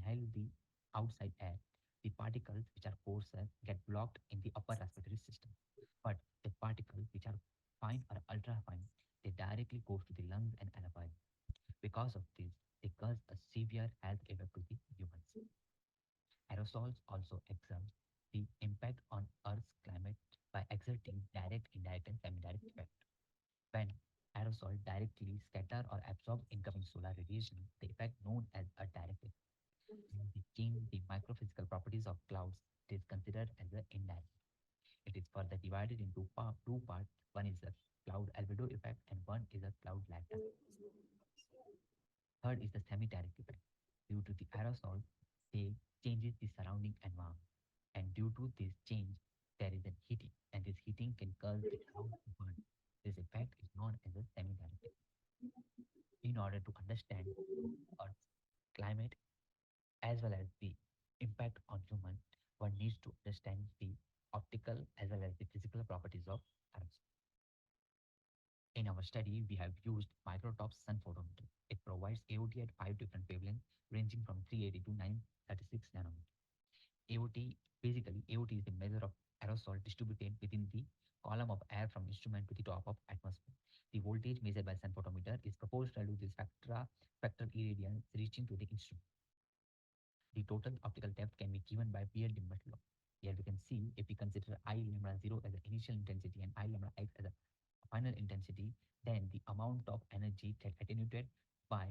inhale the outside air, the particles which are coarser get blocked in the upper respiratory system. But the particles which are fine or ultra fine, they directly go to the lungs and alveoli. Because of this, they cause a severe health effect to the humans. Aerosols also exert the impact on Earth's climate by exerting direct, indirect, and semi-direct effect. When aerosol directly scatter or absorb incoming solar radiation, the effect known as a direct effect. When they change the microphysical properties of clouds, it is considered as an indirect. It is further divided into two parts. One is the cloud albedo effect and one is a cloud lag time. Third is the semi-direct effect. Due to the aerosol, they changes the surrounding environment. And due to this change, there is a heating, and this heating can cause the cloud to burn. This effect is known as a semi-direct effect. In order to understand Earth's climate as well as the impact on human, one needs to understand the optical as well as the physical properties of aerosol. In our study, we have used microtop sun photometer. It provides AOT at five different wavelengths ranging from 380 to 936 nanometer. AOT, basically, AOT is the measure of aerosol distributed within the column of air from instrument to the top of atmosphere. The voltage measured by sun photometer is proportional to the spectral irradiance reaching to the instrument. The total optical depth can be given by Beer-Dimmer law. Here we can see if we consider I lambda 0 as the initial intensity and I lambda x as a final intensity, then the amount of energy that attenuated by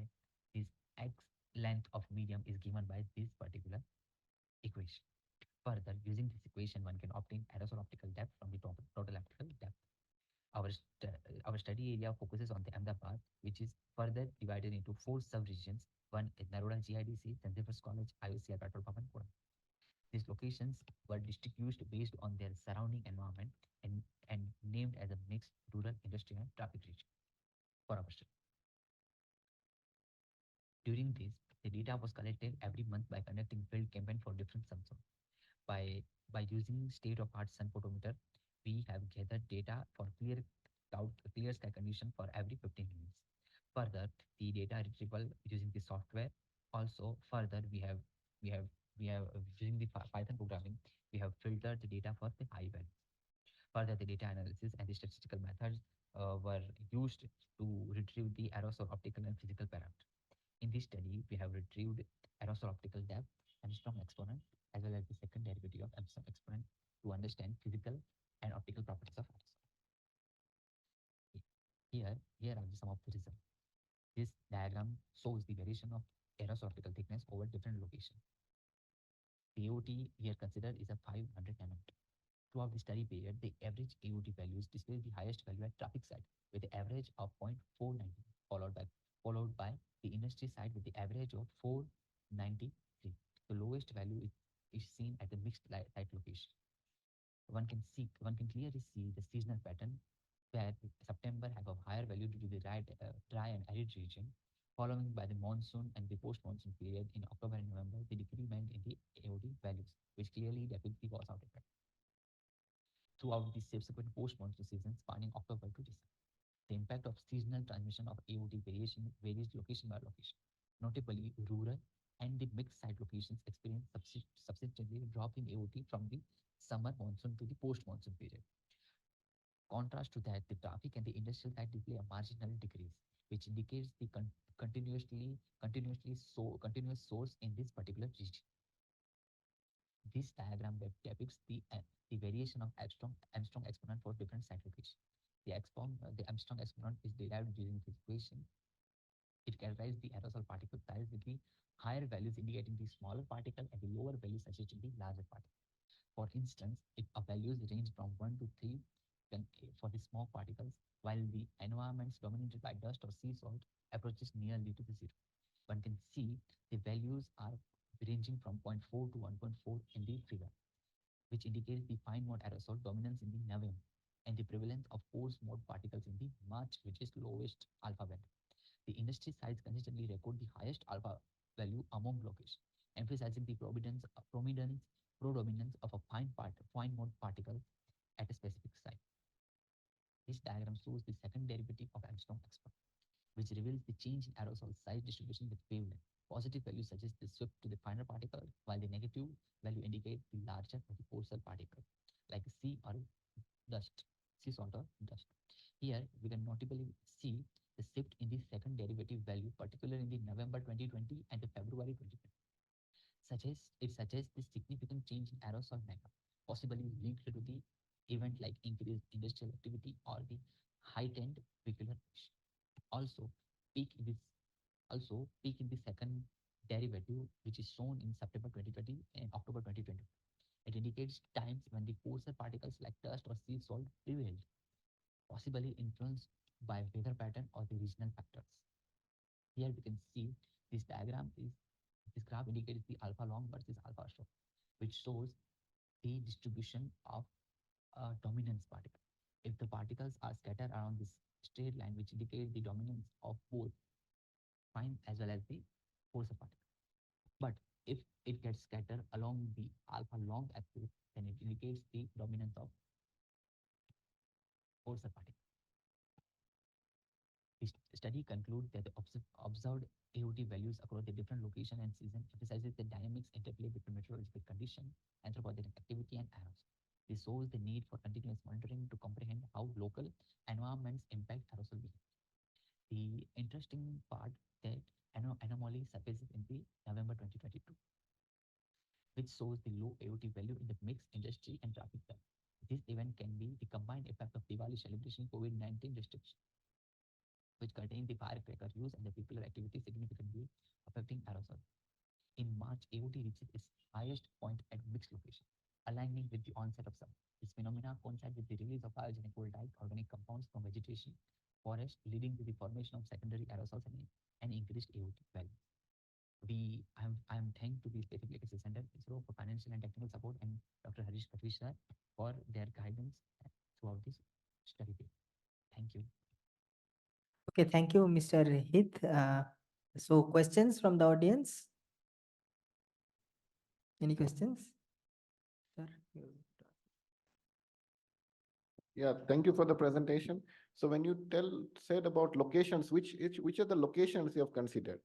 this x length of medium is given by this particular equation. Further, using this equation, one can obtain aerosol optical depth from the total optical depth. Our, our study area focuses on the Ahmedabad, which is further divided into four sub-regions. One is Naroda GIDC, St. Xavier's College, IOCR Petrol Pump, and Koran. These locations were distributed based on their surrounding environment and named as a mixed rural, industrial, and traffic region for our study. During this, the data was collected every month by conducting field campaign for different sensors. By using state-of-art sun photometer, we have gathered data for clear sky condition for every 15 minutes. Further, the data retrieval using the software. Also, further we have using the Python programming, we have filtered the data for the high values. Further, the data analysis and the statistical methods were used to retrieve the aerosol optical and physical parameters. In this study, we have retrieved aerosol optical depth, Armstrong exponent, as well as the second derivative of Armstrong exponent to understand physical and optical properties of aerosol. Here are some of the results. This diagram shows the variation of aerosol optical thickness over different locations. The AOT here considered is a 500 nanometer. Throughout the study period, the average AOT values display the highest value at traffic side with the average of 0.490, followed by the industry side with the average of 493. The lowest value is seen at the mixed light location. One can clearly see the seasonal pattern where September have a higher value due to the dry and arid region, following by the monsoon and the post-monsoon period in October and November, the decrement in the AOT values, which clearly depicts the washout effect throughout the subsequent post-monsoon season spanning October to December. The impact of seasonal transmission of AOT variation varies location by location. Notably, rural and the mixed site locations experience substantially drop in AOT from the summer monsoon to the post-monsoon period. Contrast to that, the traffic and the industrial site display a marginal decrease, which indicates the continuous source in this particular region. This diagram depicts the variation of Armstrong exponent for different site locations. The Armstrong exponent is derived using this equation. It characterizes the aerosol particle size with the higher values indicating the smaller particle and the lower values suggesting the larger particle. For instance, if a values range from 1 to 3 for the small particles, while the environments dominated by dust or sea salt approaches nearly to the zero. One can see the values are ranging from 0.4 to 1.4 in the figure, which indicates the fine mode aerosol dominance in the November and the prevalence of coarse mode particles in the March, which is lowest alpha value. The industry sites consistently record the highest alpha value among locations, emphasizing the predominance of a fine mode particle at a specific site. This diagram shows the second derivative of Armstrong exponent, which reveals the change in aerosol size distribution with wavelength. Positive value suggests the swift to the finer particle, while the negative value indicates the larger or the coarser particle, like sea or dust, sea salt or dust. Here, we can notably see the shift in the second derivative value, particularly in the November 2020 and the February 2020. Suggests the significant change in aerosol makeup, possibly linked to the event like increased industrial activity or the heightened vehicular emission. Also, peak in this peak in the second derivative, which is shown in September 2020 and October 2020. It indicates times when the coarser particles like dust or sea salt prevailed, possibly influenced by weather pattern or the regional factors. Here we can see this graph indicates the alpha long versus alpha short, which shows the distribution of dominance particle. If the particles are scattered around this straight line, which indicates the dominance of both fine as well as the coarser particle. But if it gets scattered along the alpha long axis, then it indicates the dominance of coarser particle. This study concludes that the observed AOT values across the different location and season emphasizes the dynamics interplay between meteorological condition, anthropogenic activity, and aerosol. This shows the need for continuous monitoring to comprehend how local environments impact aerosol behavior. The interesting part that anomaly surfaces in the November 2022, which shows the low AOT value in the mixed industry and traffic jam. This event can be the combined effect of Diwali celebration, COVID-19 restrictions, which contain the firecracker use and the vehicular activity significantly affecting aerosol. In March, AOT reaches its highest point at mixed location, aligning with the onset of summer. This phenomena coincides with the release of biogenic volatile organic compounds from vegetation, forest, leading to the formation of secondary aerosols and increased AOT value. I'm thanked to the Space Applications Center ISRO for financial and technical support and Dr. Harish Patwisar for their guidance throughout this study. Thank you. Okay, thank you, Mr. Heet. So questions from the audience? Any questions? Sir? Yeah, thank you for the presentation. So when you said about locations, which are the locations you have considered?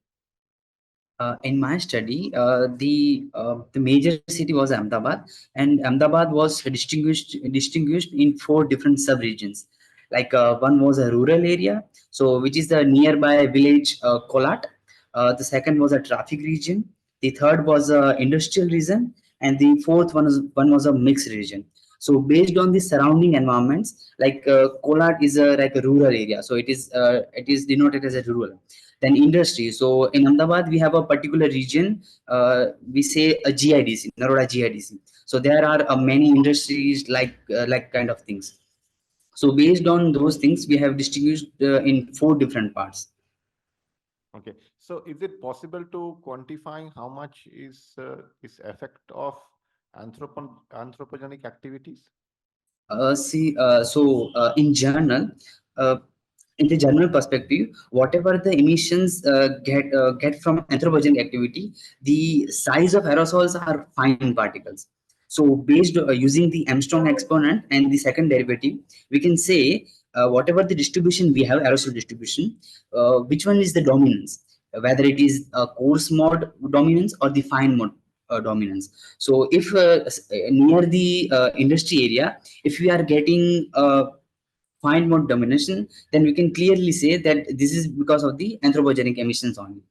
In my study, the major city was Ahmedabad, and Ahmedabad was distinguished in four different sub-regions. Like one was a rural area, so which is the nearby village Kolat. The second was a traffic region. The third was a industrial region, and the fourth one was a mixed region. So based on the surrounding environments, like Kolat is like a rural area, so it is denoted as a rural. Then industry. So in Ahmedabad, we have a particular region. We say a GIDC, Naroda GIDC. So there are many industries like kind of things. So based on those things, we have distinguished in four different parts. Okay, so is it possible to quantify how much is this effect of anthropogenic activities? In general, uh, in the general perspective, whatever the emissions get from anthropogenic activity, the size of aerosols are fine particles. So based using the Armstrong exponent and the second derivative, we can say whatever the distribution we have, aerosol distribution, which one is the dominance, whether it is a coarse mode dominance or the fine mode dominance. So if near the industry area, if we are getting fine mode domination, then we can clearly say that this is because of the anthropogenic emissions only.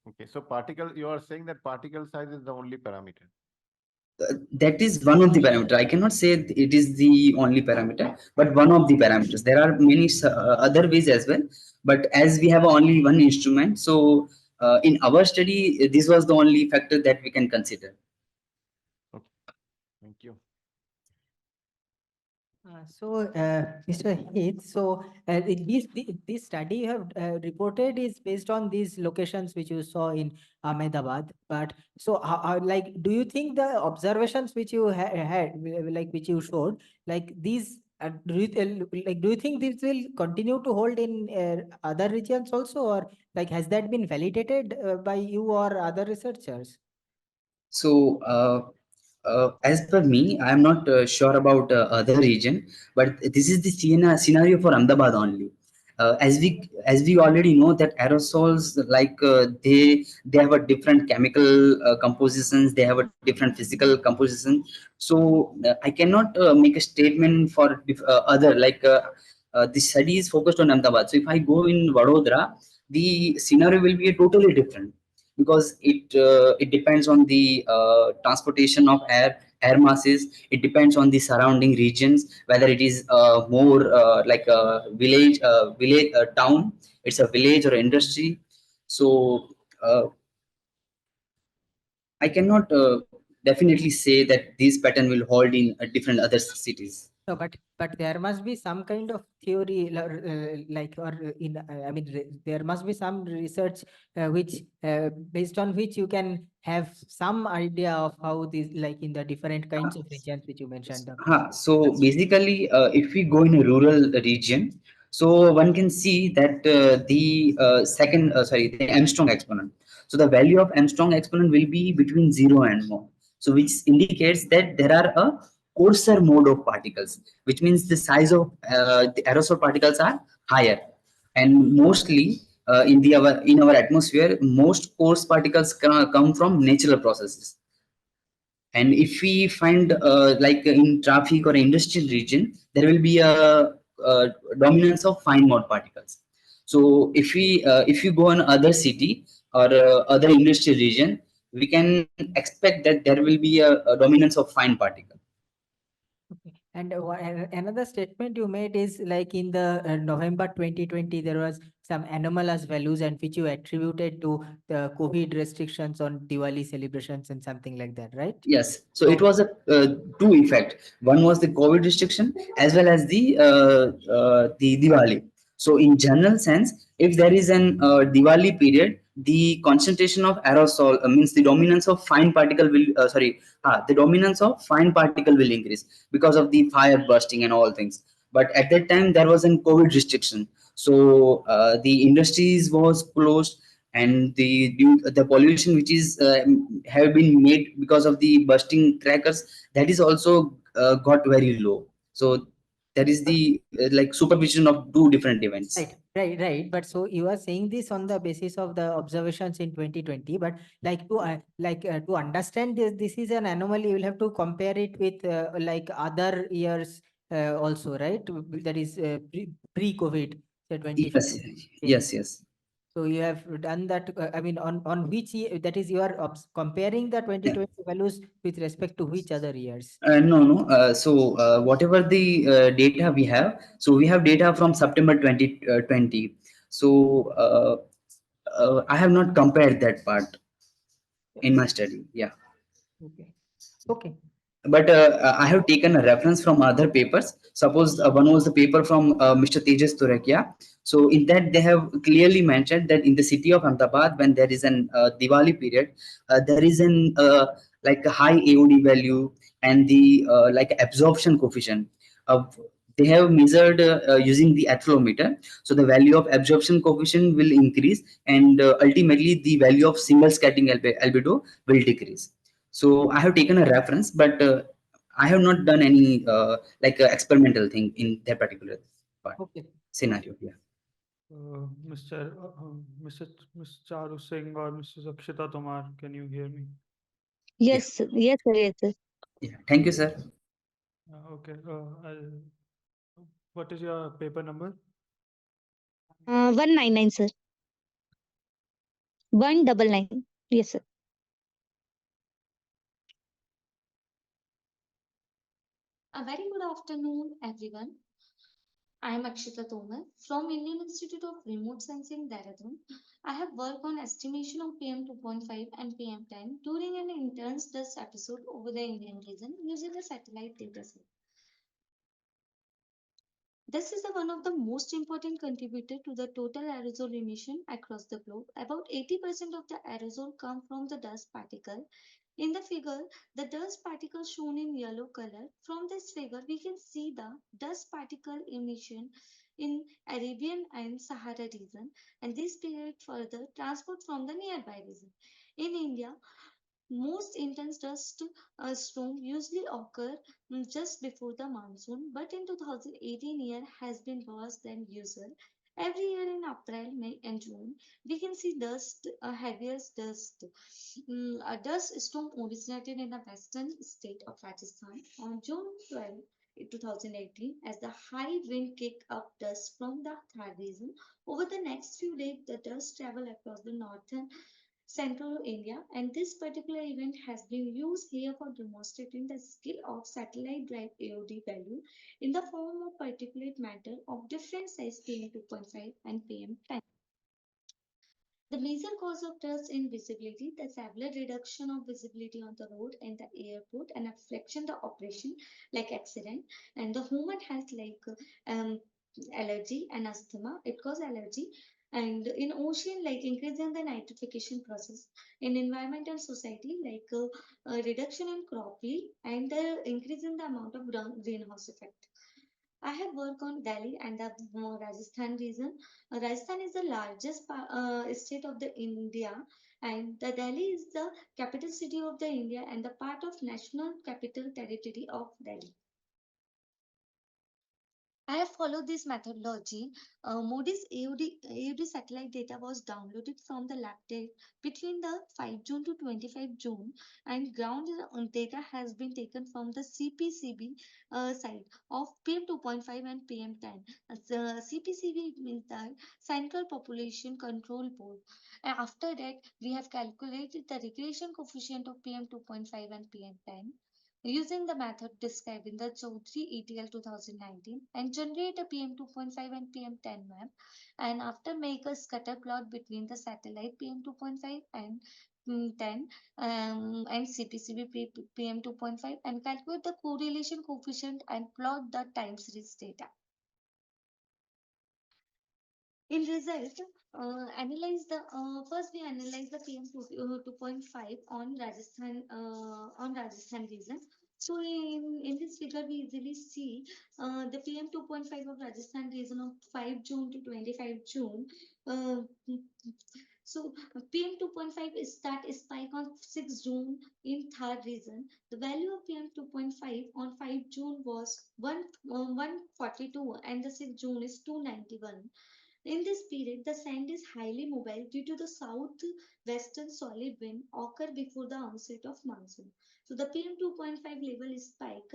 Okay, so you are saying that particle size is the only parameter. That is one of the parameter. I cannot say it is the only parameter, but one of the parameters. There are many other ways as well, but as we have only one instrument, so in our study, this was the only factor that we can consider. Okay, thank you. Mr. Heath, this study you have reported is based on these locations which you saw in Ahmedabad. But so, like, do you think the observations which you had, like which you showed, like these, do you think this will continue to hold in other regions also, or like has that been validated by you or other researchers? So, as per me, I am not sure about other region, but this is the scenario for Ahmedabad only. as we already know that aerosols, like they have a different chemical compositions, they have a different physical composition. So I cannot make a statement for other, like the study is focused on Ahmedabad. So if I go in Vadodara, the scenario will be totally different, because it depends on the transportation of air masses. It depends on the surrounding regions, whether it is more like a village town, it's a village or industry. So uh, I cannot definitely say that this pattern will hold in different other cities. No, but there must be some kind of theory, like, or in I mean, there must be some research which based on which you can have some idea of how these, like, in the different kinds of regions which you mentioned. So basically, if we go in a rural region, so one can see that the Armstrong exponent. So the value of Armstrong exponent will be between 0 and 1. So which indicates that there are a coarser mode of particles, which means the size of the aerosol particles are higher. And mostly in our atmosphere, most coarse particles come from natural processes. And if we find like in traffic or industrial region, there will be a dominance of fine mode particles. So if you go in other city or other industrial region, we can expect that there will be a dominance of fine particle. Okay. And another statement you made is like in the November 2020, there was some anomalous values and which you attributed to the COVID restrictions on Diwali celebrations and something like that, right? Yes, so it was a two effect. One was the COVID restriction as well as the Diwali. So in general sense, if there is an Diwali period, the concentration of aerosol means the dominance of fine particle will the dominance of fine particle will increase because of the fire bursting and all things. But at that time there was an COVID restriction, so the industries was closed, and the pollution which is have been made because of the bursting crackers, that is also got very low. So there is the like supervision of two different events. Right. But so you are saying this on the basis of the observations in 2020, but like to understand this is an anomaly, you will have to compare it with like other years also, right? That is pre-COVID, say Yes, 2015. yes. So you have done that. I mean, on which year, that is, you are comparing the 2020 values with respect to which other years? No. So whatever the data we have, so we have data from September 2020. So I have not compared that part in my study. Yeah. Okay. Okay. But I have taken a reference from other papers. Suppose one was the paper from Mr. Tejas Turakhia. So in that they have clearly mentioned that in the city of Ahmedabad, when there is an Diwali period, there is an like a high AOD value and the like absorption coefficient. Of they have measured using the accelerometer. So the value of absorption coefficient will increase, and ultimately the value of single scattering albedo will decrease. So I have taken a reference, but I have not done any like experimental thing in that particular part Okay. scenario. Yeah. Miss Charu Singh or Mrs. Akshita Tomar, can you hear me? Yeah. Yes, sir. Yeah. Thank you, sir. Okay. What is your paper number? 199, sir. 199. Yes, sir. A very good afternoon, everyone. I am Akshita Tomar from Indian Institute of Remote Sensing, Dehradun. I have worked on estimation of PM 2.5 and PM 10 during an intense dust episode over the Indian region using a satellite dataset. This is one of the most important contributor to the total aerosol emission across the globe. About 80% of the aerosol come from the dust particle. In the figure, the dust particles shown in yellow color. From this figure, we can see the dust particle emission in Arabian and Sahara region, and this period further transport from the nearby region. In India, most intense dust storm usually occur just before the monsoon, but in 2018 year has been worse than usual. Every year in April, May, and June, we can see dust, heaviest dust. A dust storm originated in the western state of Rajasthan on June 12, 2018, as the high wind kicked up dust from the Thar region. Over the next few days, the dust traveled across the northern central India, and this particular event has been used here for demonstrating the skill of satellite drive AOD value in the form of particulate matter of different size PM2.5 and PM10. The major cause of dust in visibility, the severe reduction of visibility on the road and the airport, and affliction the operation like accident, and the human health like um, allergy and asthma. It causes allergy. And in ocean, like increasing the nitrification process. In environment and society, like reduction in crop yield and the increase in the amount of greenhouse effect. I have worked on Delhi and the Rajasthan region. Rajasthan is the largest state of the India, and the Delhi is the capital city of the India and the part of National Capital Territory of Delhi. I have followed this methodology. Modi's AUD satellite data was downloaded from the lab date between the 5 June to 25 June, and ground data has been taken from the CPCB side of PM2.5 and PM10. The CPCB means the Central Population Control Board. And after that, we have calculated the regression coefficient of PM2.5 and PM10 using the method described in the Chaudhary ETL 2019 and generate a PM2.5 and PM10 map, and after make a scatter plot between the satellite PM2.5 and 10 and CPCB PM2.5 and calculate the correlation coefficient and plot the time series data. In result, analyze the first we analyze the PM 2.5 on Rajasthan region. So in this figure we easily see the PM 2.5 of Rajasthan region of 5 June to 25 June. Uh, so PM 2.5 is start spike on 6 June in Thar region. The value of PM 2.5 on 5 June was 142 and the 6 June is 291. In this period, the sand is highly mobile due to the southwestern solid wind occur before the onset of monsoon. So the PM 2.5 level spike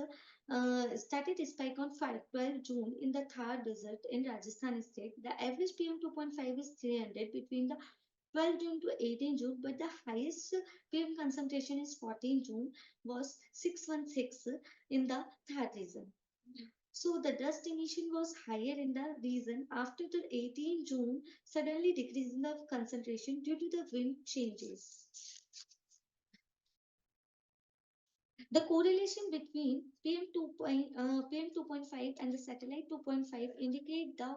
started spike on 12 June in the Thar Desert in Rajasthan state. The average PM 2.5 is 300 between the 12 June to 18 June, but the highest PM concentration is 14 June was 616 in the Thar region. So the dust emission was higher in the region after the 18 June, suddenly decreasing the concentration due to the wind changes. The correlation between PM 2.5 and the satellite 2.5 indicate the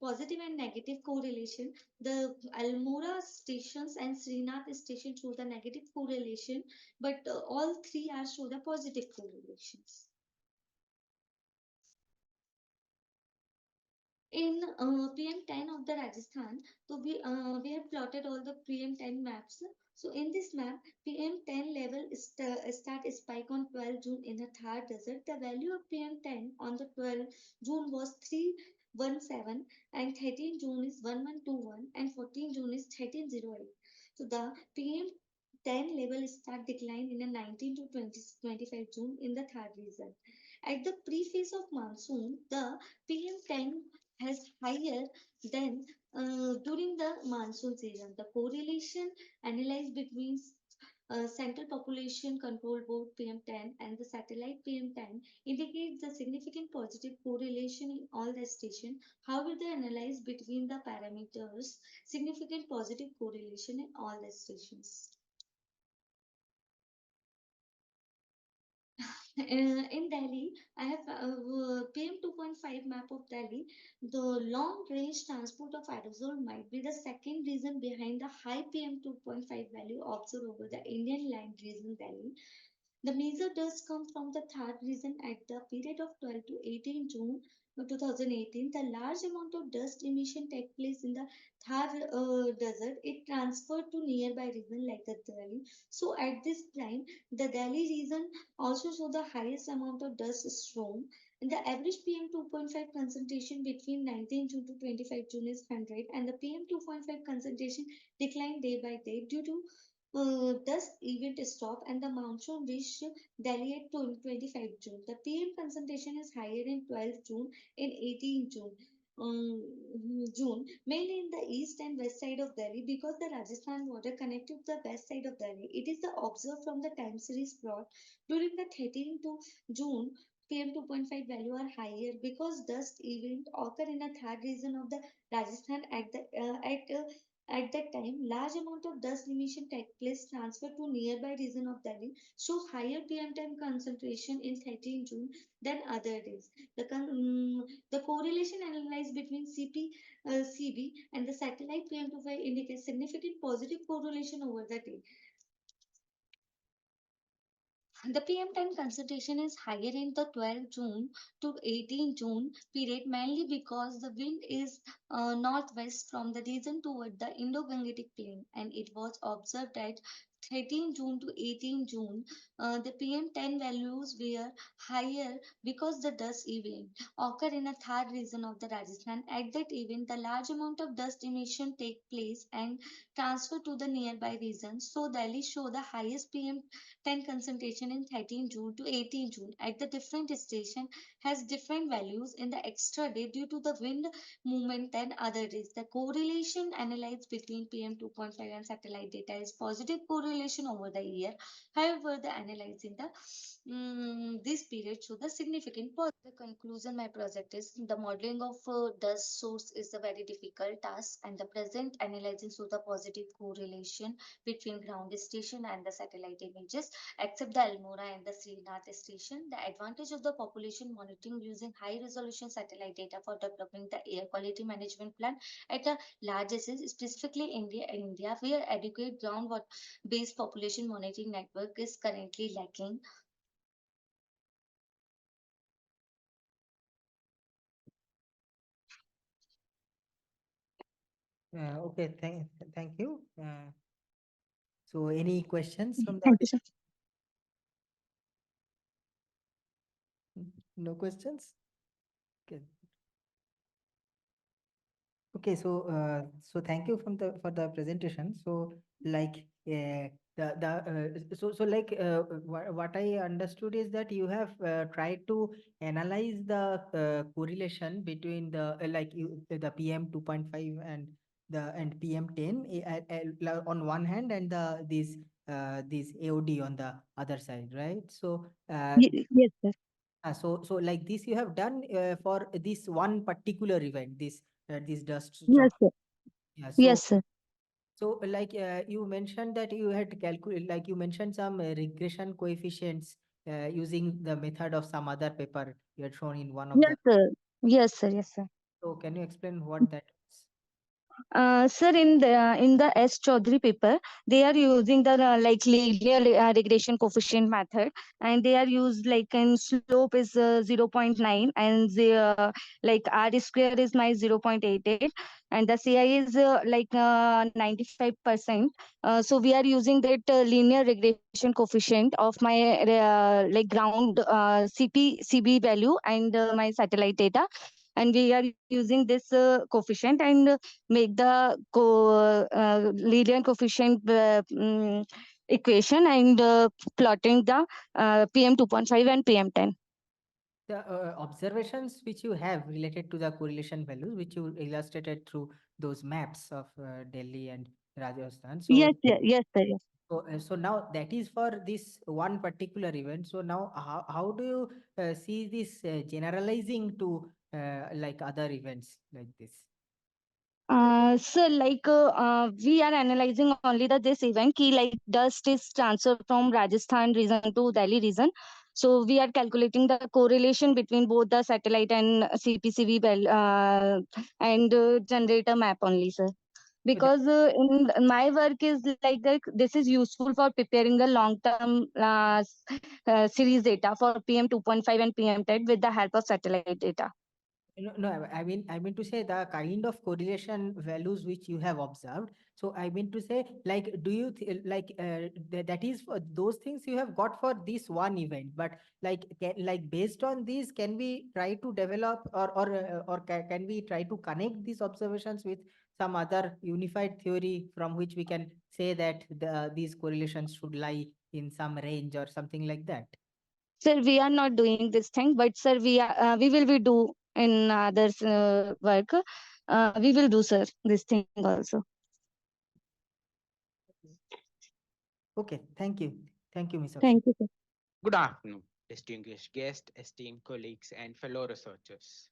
positive and negative correlation. The Almora stations and Srinath station show the negative correlation, but all three are show the positive correlations. In PM10 of the Rajasthan, so we have plotted all the PM10 maps. So in this map, PM10 level start spike on 12 June in the Thar Desert. The value of PM10 on the 12 June was 317 and 13 June is 1121 and 14 June is 1308. So the PM10 level start decline in the 19 to 25 June in the Thar region. At the preface of monsoon, the PM10 has higher than during the monsoon season. The correlation analyzed between Central Population Control Board PM10 and the satellite PM10 indicates the significant positive correlation in all the stations. However, the analyze between the parameters significant positive correlation in all the stations. In Delhi, I have PM 2.5 map of Delhi. The long range transport of aerosol might be the second reason behind the high PM 2.5 value observed over the Indian land region Delhi. The major dust comes from the Thar region at the period of 12 to 18 June 2018. The large amount of dust emission take place in the Thar desert. It transferred to nearby region like the Delhi. So at this time, the Delhi region also show the highest amount of dust storm And the average PM 2.5 concentration between 19 June to 25 June is 100, and the PM 2.5 concentration declined day by day due to dust event stop and the monsoon reached Delhi at 25 June. The PM concentration is higher in 12 June and 18 June. June, mainly in the east and west side of Delhi, because the Rajasthan border connected to the west side of Delhi. It is the observed from the time series plot during the 13 to June. PM 2.5 value are higher because dust event occur in a third region of the Rajasthan at that time. Large amount of dust emission take place transfer to nearby region of Delhi, so higher PM10 concentration in 13 June than other days. The correlation analyzed between CB and the satellite PM25 indicates significant positive correlation over the day. The PM10 concentration is higher in the 12 June to 18 June period, mainly because the wind is northwest from the region toward the Indo-Gangetic plain, and it was observed at 13 June to 18 June. The PM10 values were higher because the dust event occurred in a third region of the Rajasthan. At that event, the large amount of dust emission take place and transfer to the nearby regions. So Delhi show the highest PM10 concentration in 13 June to 18 June at the different station has different values in the extra day due to the wind movement than other days. The correlation analyzed between PM 2.5 and satellite data is positive correlation over the year. However, the analyze in the this period show the significant positive. The conclusion my project is the modeling of dust source is a very difficult task, and the present analyzing show the positive correlation between ground station and the satellite images, except the Almora and the Srinath station. The advantage of the population monitoring using high resolution satellite data for developing the air quality management plan at a large scale, specifically India, where adequate ground based population monitoring network is currently lacking. Okay, thank you. So any questions from the Thank you, audience? sir. No questions? Okay. Okay, so thank you for the presentation. So like what I understood is that you have tried to analyze the correlation between the PM 2.5 and the PM10 on one hand, and this AOD on the other side, right? So Yes, sir. so like this you have done for this one particular event, this dust storm. Yes, sir. Yeah. Yes, sir. So like you mentioned that you had calculated, like you mentioned some regression coefficients using the method of some other paper you had shown in one of Yes, the. sir. Yes, sir. Yes, sir. So can you explain what that is? Sir, in the S. Chaudhary paper, they are using the like linear regression coefficient method, and they are used like in slope is 0.9, and the like R square is my 0.88, and the CI is 95%. So we are using that linear regression coefficient of my ground CB value and my satellite data, and we are using this coefficient and make the linear coefficient equation and plotting the PM 2.5 and PM10. The observations which you have related to the correlation values, which you illustrated through those maps of Delhi and Rajasthan. So Yes, yes, yes, sir. Yes. so now that is for this one particular event. So now how do you see this generalizing to like other events like this? So we are analyzing only the this event key, like dust is transferred from Rajasthan region to Delhi region. So we are calculating the correlation between both the satellite and CPCV and generator map only, sir. So that, Because in my work is like this is useful for preparing the long term series data for PM 2.5 and PM10 with the help of satellite data. no, I mean to say the kind of correlation values which you have observed. So I mean to say, like, do you that is for those things you have got for this one event, but like based on these, can we try to develop can we try to connect these observations with some other unified theory from which we can say that these correlations should lie in some range or something like that? Sir, we are not doing this thing, but sir, we will be do in others work. We will do, sir, this thing also. Okay, thank you. Thank you, Ms. Akshita. Thank you, sir. Good afternoon, distinguished guests, esteemed colleagues, and fellow researchers.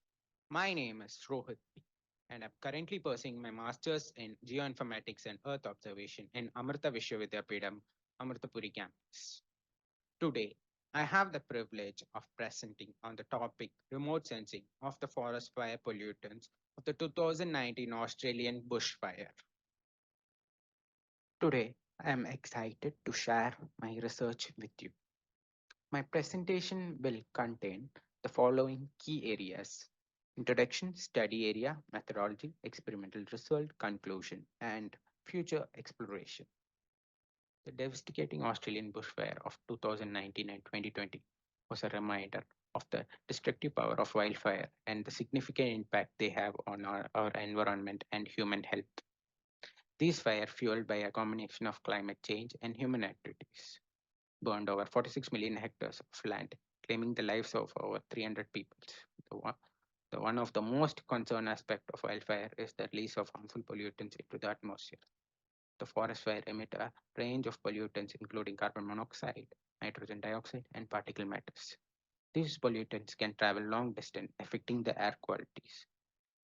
My name is Rohit P, and I'm currently pursuing my master's in geoinformatics and earth observation in Amrita Vishwavidyapeetham, Amritapuri campus. Today, I have the privilege of presenting on the topic remote sensing of the forest fire pollutants of the 2019 Australian bushfire. Today, I am excited to share my research with you. My presentation will contain the following key areas: introduction, study area, methodology, experimental result, conclusion, and future exploration. The devastating Australian bushfire of 2019 and 2020 was a reminder of the destructive power of wildfire and the significant impact they have on our environment and human health. These fires, fueled by a combination of climate change and human activities, burned over 46 million hectares of land, claiming the lives of over 300 people. One of the most concerned aspects of wildfire is the release of harmful pollutants into the atmosphere. The forest fire emit a range of pollutants, including carbon monoxide, nitrogen dioxide, and particle matters. These pollutants can travel long distance, affecting the air qualities.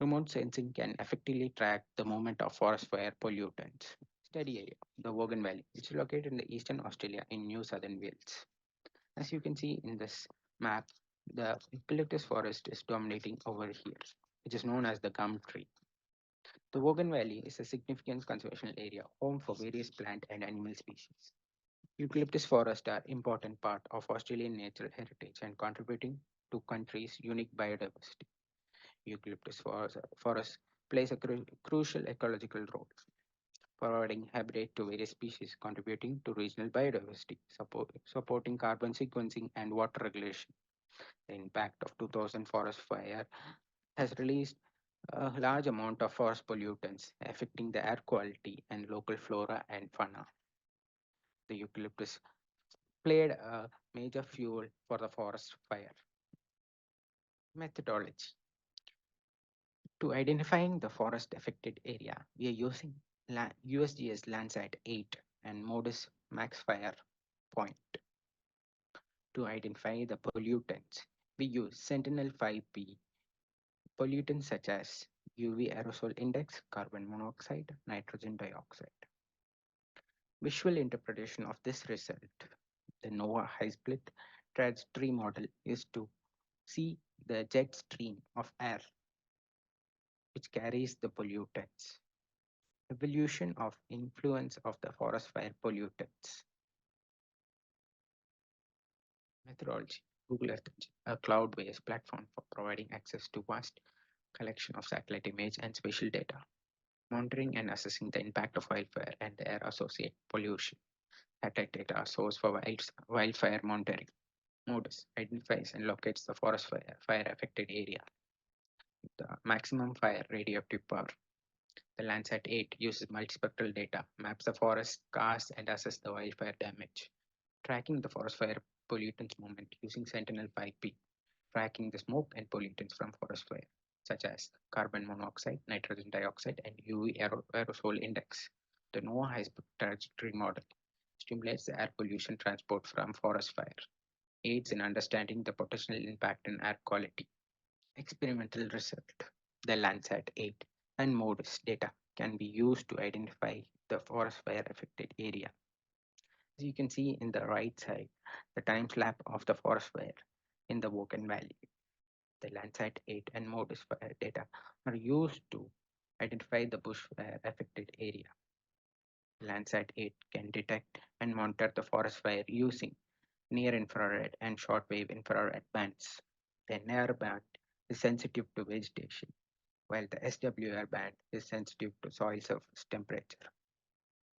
Remote sensing can effectively track the movement of forest fire pollutants. Study area, the Wogan Valley, which is located in the eastern Australia in New Southern Wales. As you can see in this map, the eucalyptus forest is dominating over here, which is known as the gum tree. The Wogan Valley is a significant conservation area, home for various plant and animal species. Eucalyptus forests are important part of Australian natural heritage and contributing to country's unique biodiversity. Eucalyptus forest plays a crucial ecological role, providing habitat to various species, contributing to regional biodiversity, supporting carbon sequencing and water regulation. The impact of 2000 forest fire has released a large amount of forest pollutants affecting the air quality and local flora and fauna. The eucalyptus played a major fuel for the forest fire. Methodology. To identifying the forest affected area, we are using USGS Landsat 8 and MODIS max fire point. To identify the pollutants, we use Sentinel 5P pollutants such as UV aerosol index, carbon monoxide, nitrogen dioxide. Visual interpretation of this result. The NOAA high split trajectory model is to see the jet stream of air which carries the pollutants. Evolution of influence of the forest fire pollutants. Methodology. Google Earth Engine, a cloud-based platform for providing access to vast collection of satellite image and spatial data, monitoring and assessing the impact of wildfire and the air associated pollution. Satellite data are source for wildfire monitoring. MODIS identifies and locates the forest fire affected area. The maximum fire radioactive power. The Landsat 8 uses multispectral data, maps the forest scars, and assesses the wildfire damage. Tracking the forest fire pollutants movement using Sentinel 5P, tracking the smoke and pollutants from forest fire, such as carbon monoxide, nitrogen dioxide, and UV aerosol index. The NOAA high trajectory model stimulates the air pollution transport from forest fire, aids in understanding the potential impact in air quality. Experimental result. The Landsat 8 and MODIS data can be used to identify the forest fire affected area. As you can see in the right side, the time lapse of the forest fire in the Wogan Valley. The Landsat 8 and MODIS fire data are used to identify the bushfire affected area. Landsat 8 can detect and monitor the forest fire using near infrared and shortwave infrared bands. The NIR band is sensitive to vegetation, while the SWR band is sensitive to soil surface temperature.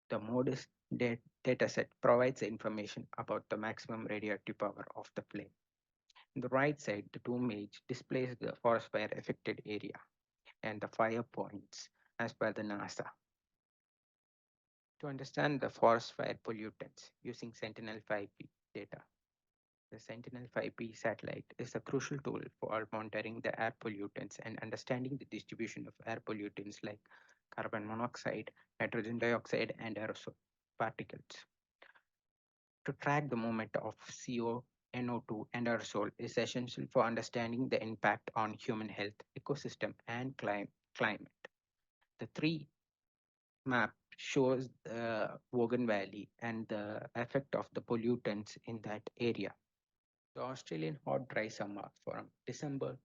The MODIS dataset provides the information about the maximum radioactive power of the flame. On the right side, the two image displays the forest fire affected area and the fire points as per the NASA. To understand the forest fire pollutants using Sentinel-5P data, the Sentinel-5P satellite is a crucial tool for monitoring the air pollutants and understanding the distribution of air pollutants like carbon monoxide, nitrogen dioxide, and aerosol particles. To track the movement of CO, NO2, and aerosol is essential for understanding the impact on human health, ecosystem, and climate. The three map shows the Wogan Valley and the effect of the pollutants in that area. The Australian hot dry summer from December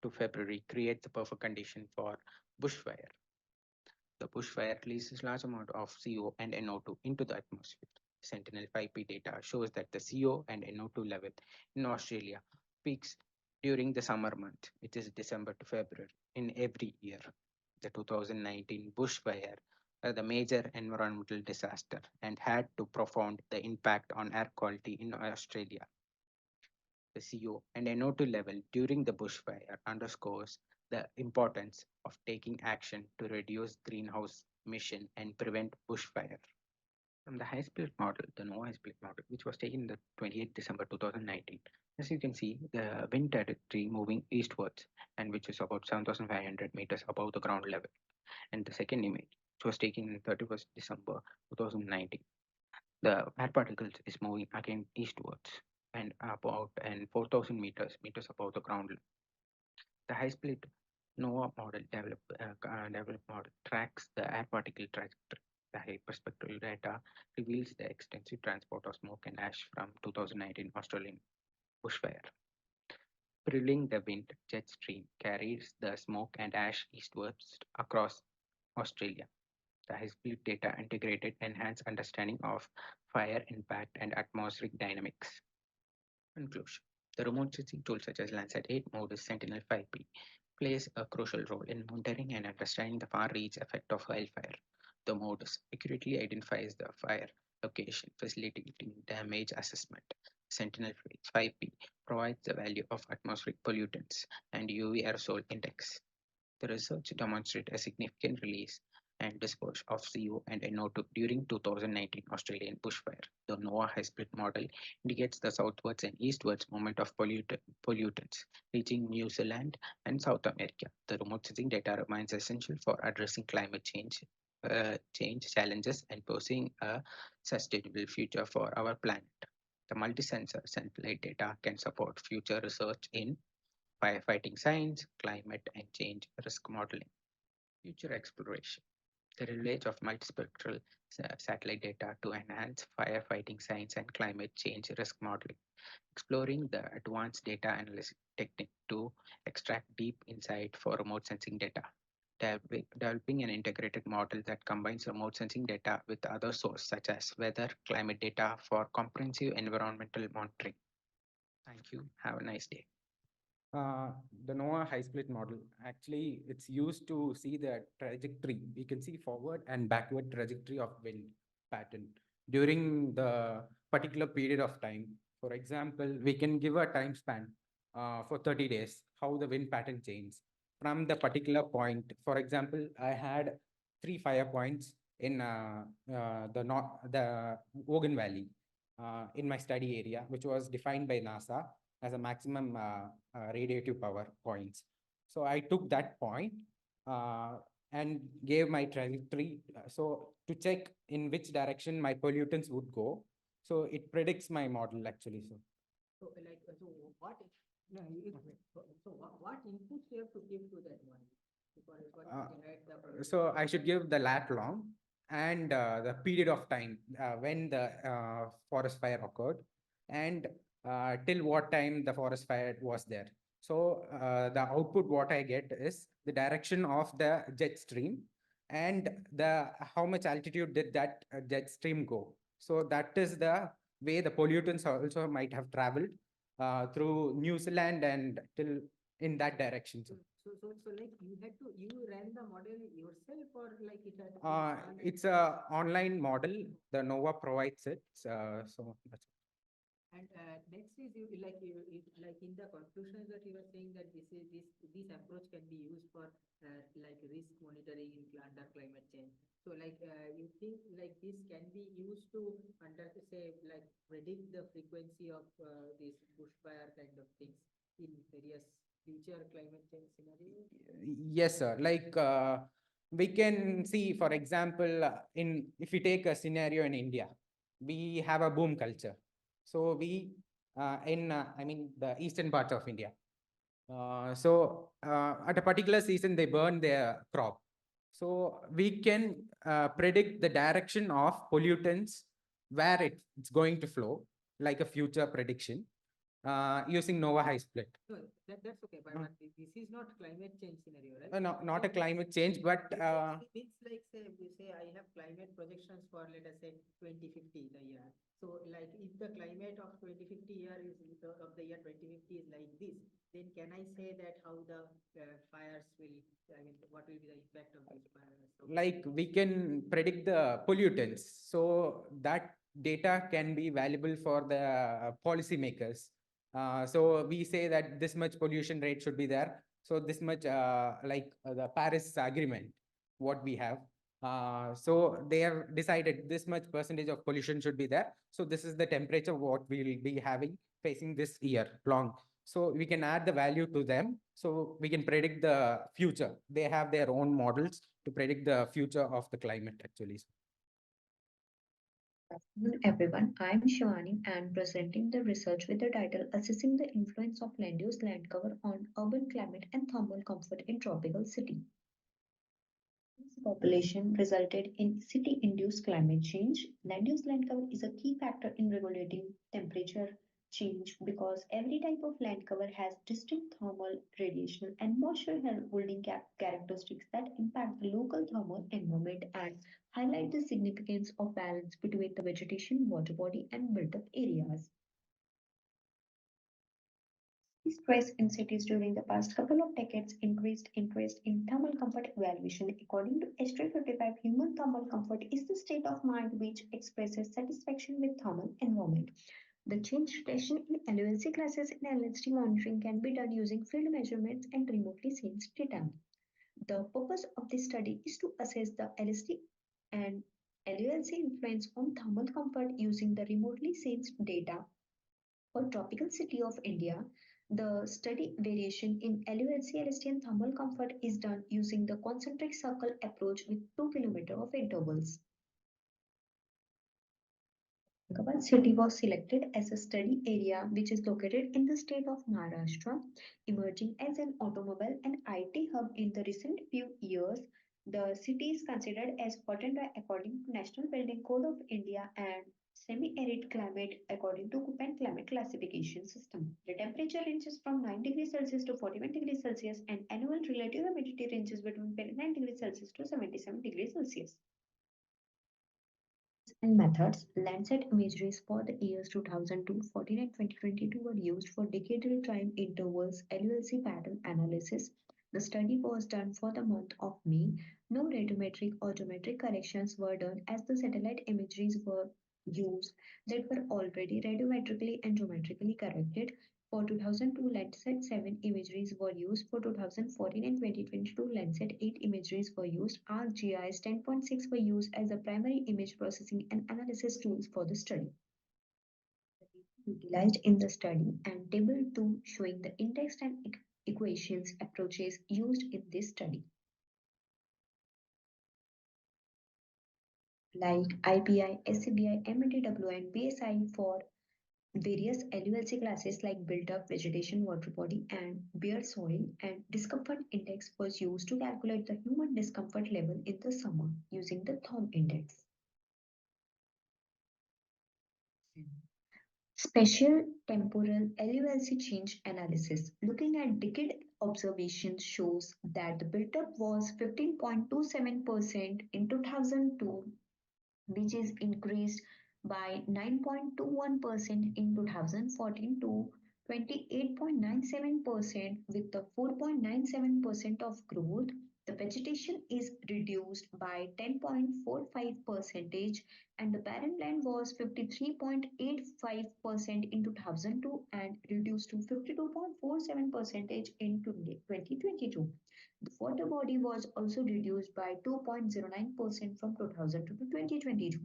to February creates the perfect condition for bushfire. The bushfire releases large amount of CO and NO2 into the atmosphere. Sentinel-5P data shows that the CO and NO2 level in Australia peaks during the summer month, which is December to February in every year. The 2019 bushfire the major environmental disaster and had to profound the impact on air quality in Australia. The CO and NO2 level during the bushfire underscores the importance of taking action to reduce greenhouse emission and prevent bushfire. From the high split model, the no high split model, which was taken the 28th December 2019, as you can see, the wind trajectory moving eastwards and which is about 7,500 meters above the ground level. And the second image, which was taken on 31st December 2019, the air particles is moving again eastwards and about 4,000 meters above the ground level. The high split NOAA model developed model tracks the air particle trajectory. The hyperspectral data reveals the extensive transport of smoke and ash from 2019 Australian bushfire. Purling the wind jet stream carries the smoke and ash eastwards across Australia. The high-split data integrated enhanced understanding of fire impact and atmospheric dynamics. Conclusion. The remote sensing tools such as Landsat 8 Modus Sentinel-5P plays a crucial role in monitoring and understanding the far-reach effect of wildfire. The Modus accurately identifies the fire location, facilitating damage assessment. Sentinel-5P provides the value of atmospheric pollutants and UV aerosol index. The research demonstrated a significant release and dispersion of CO and NO2 during 2019 Australian bushfire. The NOAA high-split model indicates the southwards and eastwards movement of pollutants reaching New Zealand and South America. The remote sensing data remains essential for addressing climate change challenges and pursuing a sustainable future for our planet. The multi-sensor satellite data can support future research in firefighting science, climate and change risk modeling. Future exploration. The release of multispectral satellite data to enhance firefighting science and climate change risk modeling, exploring the advanced data analysis technique to extract deep insight for remote sensing data, developing an integrated model that combines remote sensing data with other sources such as weather, climate data for comprehensive environmental monitoring. Thank you. Have a nice day. The NOAA high split model, actually it's used to see the trajectory. We can see forward and backward trajectory of wind pattern during the particular period of time. For example, we can give a time span for 30 days, how the wind pattern changes from the particular point. For example, I had 3 fire points in the Wogan Valley in my study area, which was defined by NASA as a maximum radiative power points. So I took that point and gave my trajectory. So to check in which direction my pollutants would go. So it predicts my model actually. So like, so what, no, what inputs you have to give to that one? So I should give the lat long and the period of time when the forest fire occurred and till what time the forest fire was there. So the output what I get is the direction of the jet stream and the how much altitude did that jet stream go. So that is the way the pollutants also might have traveled through New Zealand and till in that direction. So So like you ran the model yourself or like it had? It's a online model. The NOAA provides it. So that's And next is like in the conclusions that you were saying that this approach can be used for like risk monitoring under climate change. So like you think like this can be used to say like predict the frequency of this bushfire kind of things in various future climate change scenarios? Yes, sir. Like we can see, for example, in if we take a scenario in India, we have a boom culture. So we I mean the eastern part of India. At a particular season, they burn their crop. So we can predict the direction of pollutants where it's going to flow, like a future prediction, using NOAA high split. No, that's okay, but this is not climate change scenario, right? No, not a climate change, but It means like say I have climate projections for let us say 2050 the year. So like if the climate of 2050 year is of the year 2050 is like this, then can I say that how the fires will, I mean, what will be the impact of these fires? So like we can predict the pollutants. So that data can be valuable for the policymakers. So we say that this much pollution rate should be there. So this much, the Paris Agreement, what we have. So they have decided this much percentage of pollution should be there. So this is the temperature what we will be having facing this year long. So we can add the value to them. So we can predict the future. They have their own models to predict the future of the climate actually. Good afternoon, everyone. I'm Shivani and presenting the research with the title Assessing the Influence of Land Use Land Cover on Urban Climate and Thermal Comfort in Tropical City. This population resulted in city-induced climate change. Land use land cover is a key factor in regulating temperature change because every type of land cover has distinct thermal, radiational, and moisture holding characteristics that impact the local thermal environment and highlight the significance of balance between the vegetation, water body, and built-up areas. Stress in cities during the past couple of decades increased interest in thermal comfort evaluation. According to H355, human thermal comfort is the state of mind which expresses satisfaction with thermal environment. The change station in LULC classes in LSD monitoring can be done using field measurements and remotely sensed data. The purpose of this study is to assess the LSD and LULC influence on thermal comfort using the remotely sensed data for tropical city of India. The study variation in LULC, LST and thermal comfort is done using the concentric circle approach with 2 km of intervals. Ahmedabad city was selected as a study area which is located in the state of Maharashtra, emerging as an automobile and IT hub in the recent few years. The city is considered as hot and dry according to National Building Code of India and semi-arid climate according to Köppen climate classification system. The temperature ranges from 9 degrees Celsius to 41 degrees Celsius and annual relative humidity ranges between 29 degrees Celsius to 77 degrees Celsius. And methods, Landsat imageries for the years 2002, 14 and 2022 were used for decadal time intervals LULC pattern analysis. The study was done for the month of May. No radiometric or geometric corrections were done as the satellite imageries were used that were already radiometrically and geometrically corrected. For 2002, Landsat 7 imageries were used. For 2014 and 2022, Landsat 8 imageries were used. ArcGIS 10.6 were used as the primary image processing and analysis tools for the study. Utilized in the study and table 2 showing the indexed and equations approaches used in this study. Like IPI, SCBI, MEDW, and BSI for various LULC classes like built-up vegetation, water body, and bare soil, and discomfort index was used to calculate the human discomfort level in the summer using the Thom index. Spatial temporal LULC change analysis. Looking at decade observations shows that the built-up was 15.27% in 2002, which is increased by 9.21% in 2014 to 28.97% with the 4.97% of growth. The vegetation is reduced by 10.45 percentage and the barren land was 53.85% in 2002 and reduced to 52.47 percentage in 2022. The water body was also reduced by 2.09% from 2000 to 2022.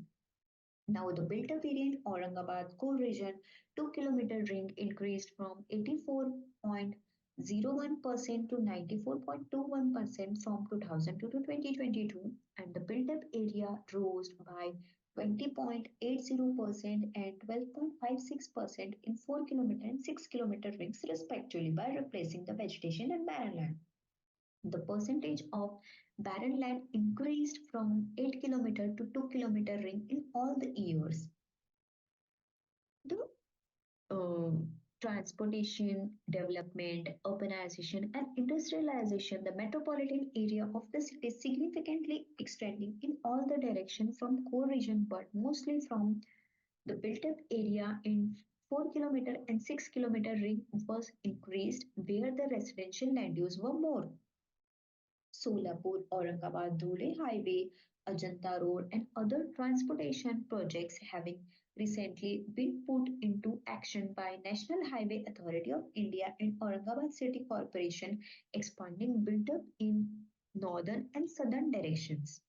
Now the built-up area in Aurangabad core region 2 kilometer ring increased from 84.01% to 94.21% from 2002 to 2022 and the built-up area rose by 20.80% and 12.56% in 4 kilometer and 6 kilometer rings respectively by replacing the vegetation and barren land. The percentage of barren land increased from 8 kilometer to 2 kilometer ring in all the years. The transportation, development, urbanization, and industrialization, the metropolitan area of the city is significantly extending in all the directions from core region, but mostly from the built-up area in 4 kilometer and 6 kilometer ring was increased where the residential land use were more. Solapur, Aurangabad, Dhule Highway, Ajanta Road, and other transportation projects having recently been put into action by National Highway Authority of India and Aurangabad City Corporation, expanding built up in northern and southern directions.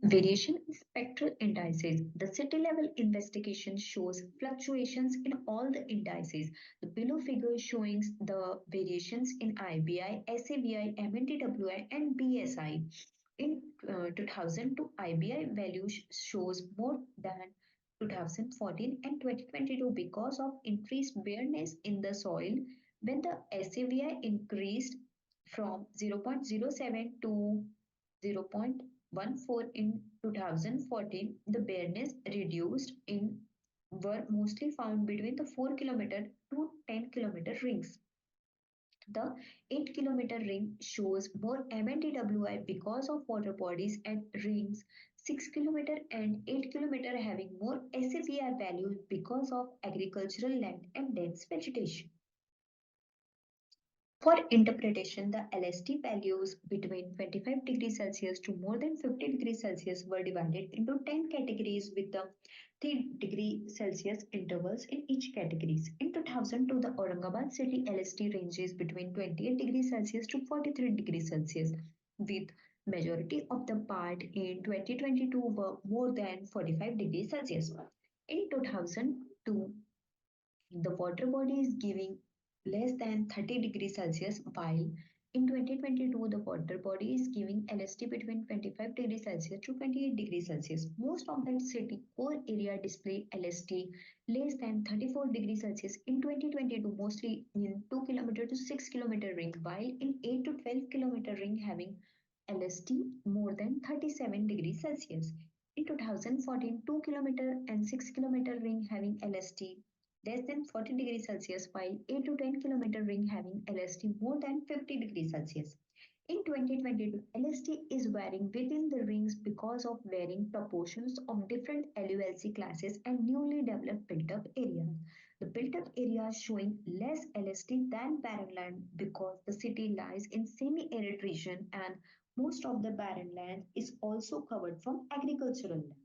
Variation in spectral indices. The city level investigation shows fluctuations in all the indices. The below figure showing the variations in IBI, SABI, MNTWI, and BSI. In 2002, IBI value shows more than 2014 and 2022 because of increased bareness in the soil when the SABI increased from 0.07 to 0.14 in 2014, the bareness reduced in were mostly found between the 4 kilometer to 10 kilometer rings. The 8 kilometer ring shows more MNTWI because of water bodies and rings 6 kilometer and 8 kilometer having more SAVI values because of agricultural land and dense vegetation. For interpretation, the LST values between 25 degrees Celsius to more than 50 degrees Celsius were divided into 10 categories with the 3 degree Celsius intervals in each categories. In 2002, the Aurangabad city LST ranges between 28 degrees Celsius to 43 degrees Celsius, with majority of the part in 2022 were more than 45 degrees Celsius. In 2002, the water body is giving less than 30 degrees Celsius, while in 2022, the water body is giving LST between 25 degrees Celsius to 28 degrees Celsius. Most of the city core area display LST less than 34 degrees Celsius in 2022, mostly in 2 kilometer to 6 kilometer ring, while in 8 to 12 kilometer ring having LST more than 37 degrees Celsius. In 2014, 2 kilometer and 6 kilometer ring having LST less than 40 degrees Celsius, while 8 to 10 kilometer ring having LST more than 50 degrees Celsius. In 2022, LST is varying within the rings because of varying proportions of different LULC classes and newly developed built-up areas. The built-up areas showing less LST than barren land because the city lies in semi-arid region and most of the barren land is also covered from agricultural land.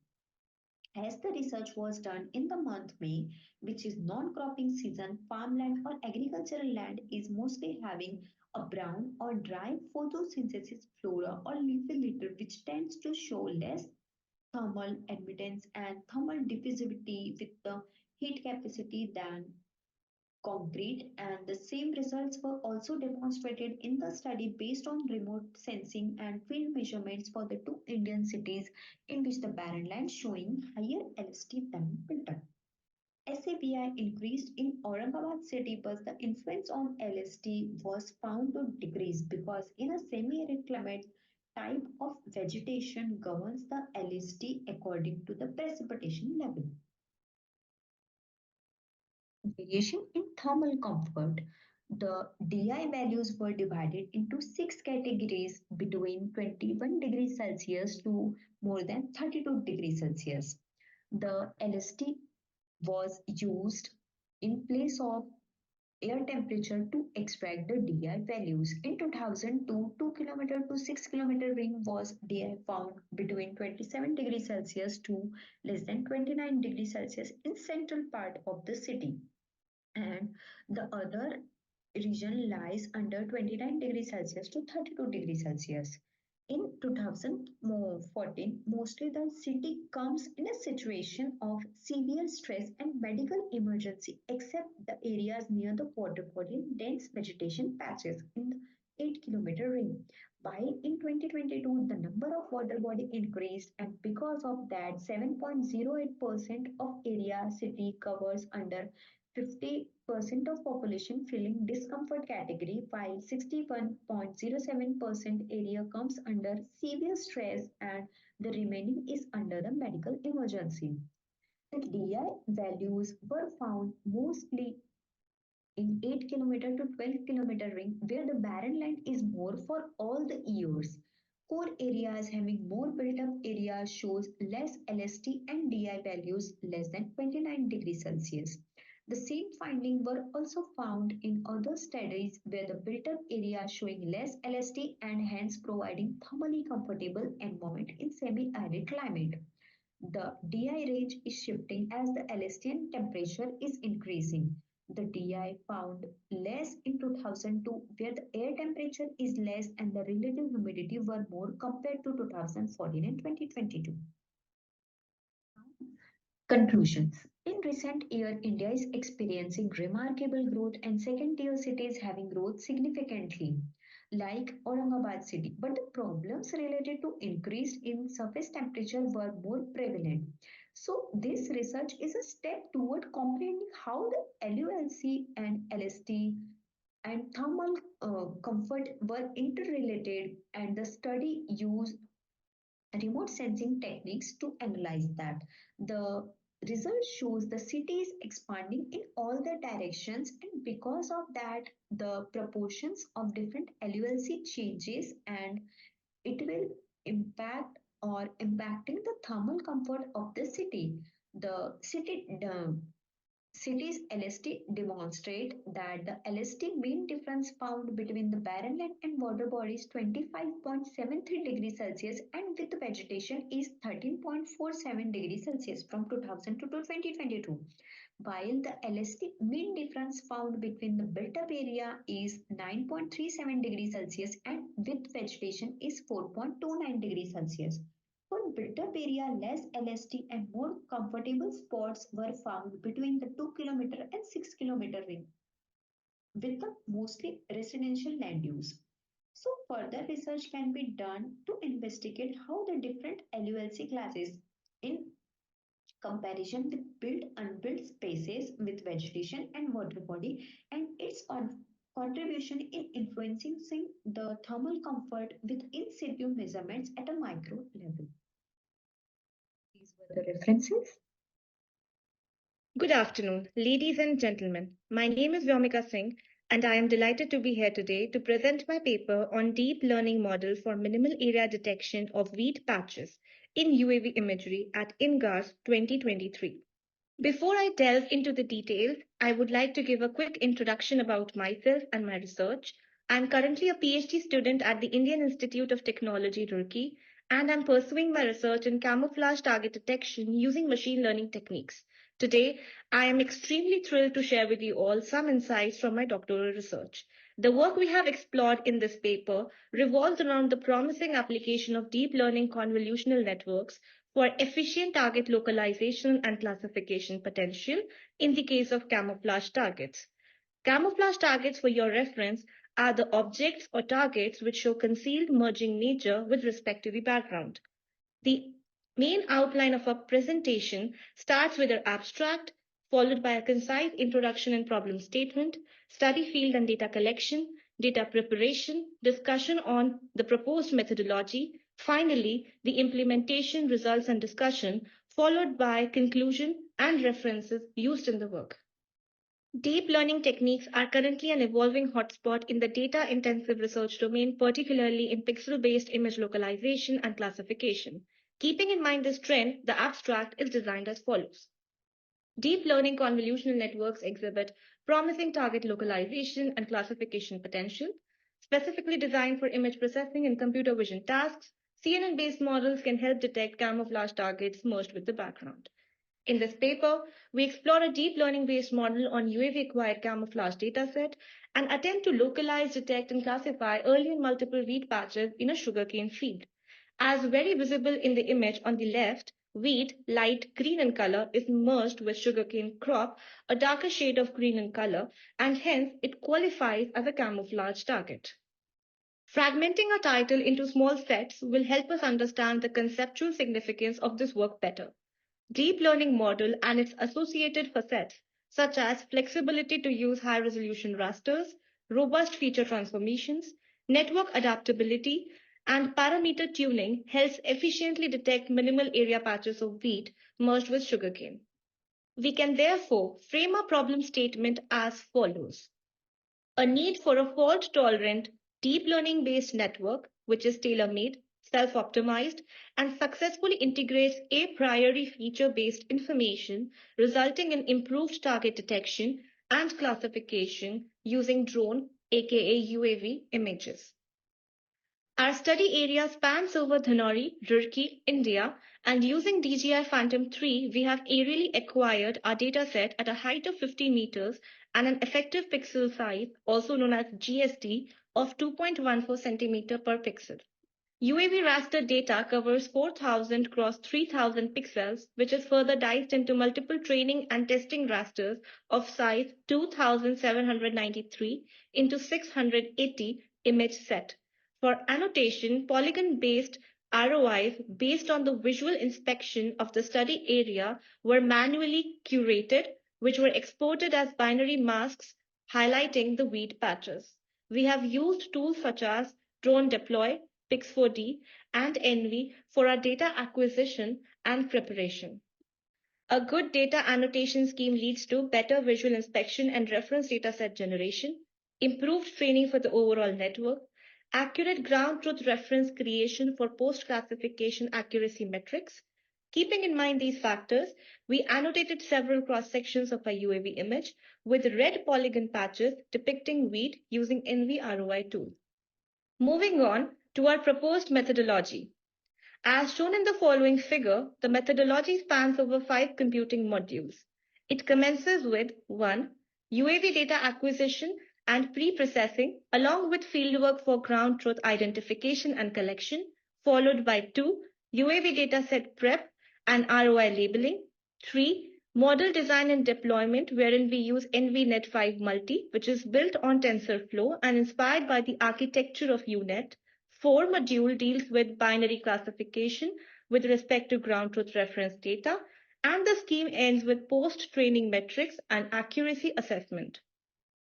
As the research was done in the month May, which is non-cropping season, farmland or agricultural land is mostly having a brown or dry photosynthesis flora or leafy litter which tends to show less thermal admittance and thermal diffusivity with the heat capacity than concrete, and the same results were also demonstrated in the study based on remote sensing and field measurements for the two Indian cities in which the barren land showing higher LST than Pilton. SABI increased in Aurangabad city, but the influence on LST was found to decrease because in a semi-arid climate, type of vegetation governs the LST according to the precipitation level. Variation in thermal comfort. The DI values were divided into 6 categories between 21 degrees Celsius to more than 32 degrees Celsius. The LST was used in place of air temperature to extract the DI values. In 2002, 2 kilometer to 6 kilometer ring was DI found between 27 degrees Celsius to less than 29 degrees Celsius in central part of the city. And the other region lies under 29 degrees Celsius to 32 degrees Celsius. In 2014, mostly the city comes in a situation of severe stress and medical emergency, except the areas near the water body and dense vegetation patches in the 8-kilometer ring. While in 2022, the number of water body increased, and because of that, 7.08% of area city covers under 50% of population feeling discomfort category, while 61.07% area comes under severe stress and the remaining is under the medical emergency. The DI values were found mostly in 8-kilometer to 12-kilometer ring where the barren land is more for all the years. Core areas having more built up area shows less LST and DI values less than 29 degrees Celsius. The same findings were also found in other studies where the built up area showing less LST and hence providing thermally comfortable environment in semi-arid climate. The DI range is shifting as the LSTM temperature is increasing. The DI found less in 2002 where the air temperature is less and the relative humidity were more compared to 2014 and 2022. Conclusions. In recent years, India is experiencing remarkable growth and second-tier cities having growth significantly, like Aurangabad city. But the problems related to increase in surface temperature were more prevalent. So this research is a step toward comprehending how the LULC and LST and thermal comfort were interrelated, and the study used remote sensing techniques to analyze that. The result shows the city is expanding in all the directions, and because of that, the proportions of different LULC changes and it will impact or impacting the thermal comfort of the city. The cities LST demonstrate that the LST mean difference found between the barren land and water bodies 25.73 degrees Celsius and with vegetation is 13.47 degrees Celsius from 2000 to 2022, while the LST mean difference found between the built up area is 9.37 degrees Celsius and with vegetation is 4.29 degrees Celsius. For built-up area, less LST and more comfortable spots were found between the 2-kilometer and 6-kilometer ring, with the mostly residential land use. So further research can be done to investigate how the different LULC classes in comparison with built unbuilt spaces with vegetation and water body and its contribution in influencing the thermal comfort with in situ measurements at a micro level. These were the references. Good afternoon, ladies and gentlemen. My name is Vyomika Singh, and I am delighted to be here today to present my paper on deep learning model for minimal area detection of wheat patches in UAV imagery at InGARSS 2023. Before I delve into the details, I would like to give a quick introduction about myself and my research. I'm currently a PhD student at the Indian Institute of Technology, Roorkee, and I'm pursuing my research in camouflage target detection using machine learning techniques. Today, I am extremely thrilled to share with you all some insights from my doctoral research. The work we have explored in this paper revolves around the promising application of deep learning convolutional networks for efficient target localization and classification potential in the case of camouflage targets. Camouflage targets, for your reference, are the objects or targets which show concealed merging nature with respect to the background. The main outline of our presentation starts with an abstract, followed by a concise introduction and problem statement, study field and data collection, data preparation, discussion on the proposed methodology, finally, the implementation, results, and discussion, followed by conclusion and references used in the work. Deep learning techniques are currently an evolving hotspot in the data-intensive research domain, particularly in pixel-based image localization and classification. Keeping in mind this trend, the abstract is designed as follows. Deep learning convolutional networks exhibit promising target localization and classification potential. Specifically designed for image processing and computer vision tasks, CNN-based models can help detect camouflage targets merged with the background. In this paper, we explore a deep learning-based model on UAV-acquired camouflage dataset and attempt to localize, detect, and classify early and multiple wheat patches in a sugarcane field. As very visible in the image on the left, wheat, light green in color, is merged with sugarcane crop, a darker shade of green in color, and hence it qualifies as a camouflage target. Fragmenting our title into small sets will help us understand the conceptual significance of this work better. Deep learning model and its associated facets, such as flexibility to use high-resolution rasters, robust feature transformations, network adaptability, and parameter tuning helps efficiently detect minimal area patches of wheat merged with sugarcane. We can therefore frame our problem statement as follows. A need for a fault-tolerant, deep learning-based network, which is tailor-made, self-optimized, and successfully integrates a priori feature-based information, resulting in improved target detection and classification using drone, aka UAV, images. Our study area spans over Dhanori, Roorkee, India, and using DJI Phantom 3, we have aerially acquired our dataset at a height of 50 meters and an effective pixel size, also known as GSD, of 2.14 centimeter per pixel. UAV raster data covers 4,000 cross 3,000 pixels, which is further diced into multiple training and testing rasters of size 2,793 into 680 image set. For annotation, polygon-based ROIs based on the visual inspection of the study area were manually curated, which were exported as binary masks highlighting the wheat patches. We have used tools such as Drone Deploy, Pix4D, and Envy for our data acquisition and preparation. A good data annotation scheme leads to better visual inspection and reference dataset generation, improved training for the overall network, accurate ground truth reference creation for post-classification accuracy metrics. Keeping in mind these factors, we annotated several cross-sections of a UAV image with red polygon patches depicting wheat using Envy ROI tool. Moving on to our proposed methodology. As shown in the following figure, the methodology spans over 5 computing modules. It commences with 1. UAV data acquisition and pre-processing along with fieldwork for ground truth identification and collection, followed by 2. UAV dataset prep and ROI labeling. 3. Model design and deployment, wherein we use NVNet5 Multi, which is built on TensorFlow and inspired by the architecture of UNet. 4 module deals with binary classification with respect to ground truth reference data, and the scheme ends with post-training metrics and accuracy assessment.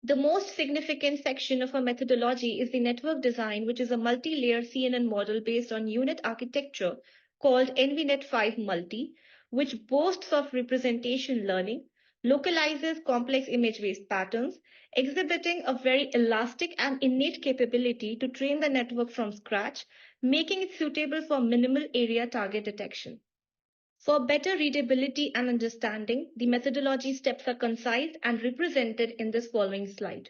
The most significant section of our methodology is the network design, which is a multi-layer CNN model based on UNet architecture called NVNet5 Multi, which boasts of representation learning, localizes complex image-based patterns, exhibiting a very elastic and innate capability to train the network from scratch, making it suitable for minimal area target detection. For better readability and understanding, the methodology steps are concise and represented in this following slide.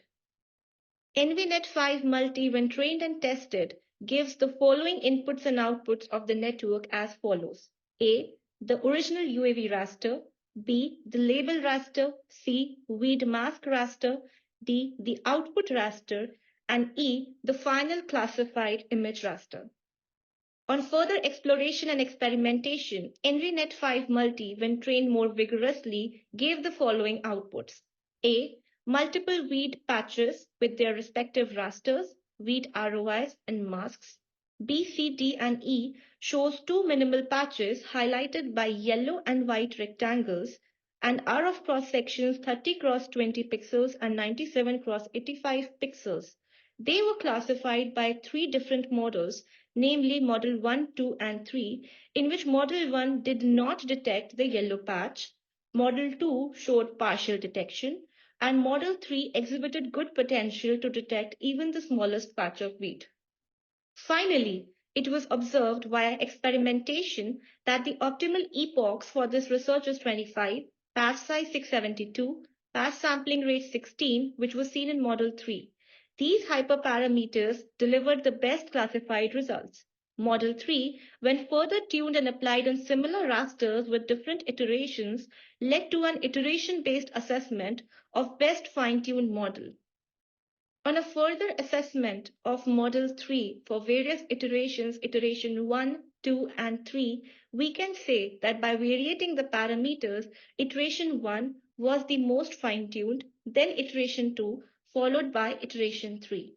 NVNet5 Multi, when trained and tested, gives the following inputs and outputs of the network as follows. A. The original UAV raster. B. The label raster. C. Weed mask raster. D. The output raster. And E. The final classified image raster. On further exploration and experimentation, NVNet5 Multi, when trained more vigorously, gave the following outputs. A. Multiple weed patches with their respective rasters, weed ROIs, and masks. B, C, D, and E shows 2 minimal patches highlighted by yellow and white rectangles and are of cross sections 30 cross 20 pixels and 97 cross 85 pixels. They were classified by 3 different models, namely Model 1, 2, and 3, in which Model 1 did not detect the yellow patch, Model 2 showed partial detection, and Model 3 exhibited good potential to detect even the smallest patch of wheat. Finally, it was observed via experimentation that the optimal epochs for this research is 25, patch size 672, patch sampling rate 16, which was seen in Model 3. These hyperparameters delivered the best classified results. Model 3, when further tuned and applied on similar rasters with different iterations, led to an iteration-based assessment of best fine-tuned model. On a further assessment of Model 3 for various iterations, iteration 1, 2, and 3, we can say that by variating the parameters, iteration 1 was the most fine-tuned, then iteration 2, followed by iteration 3.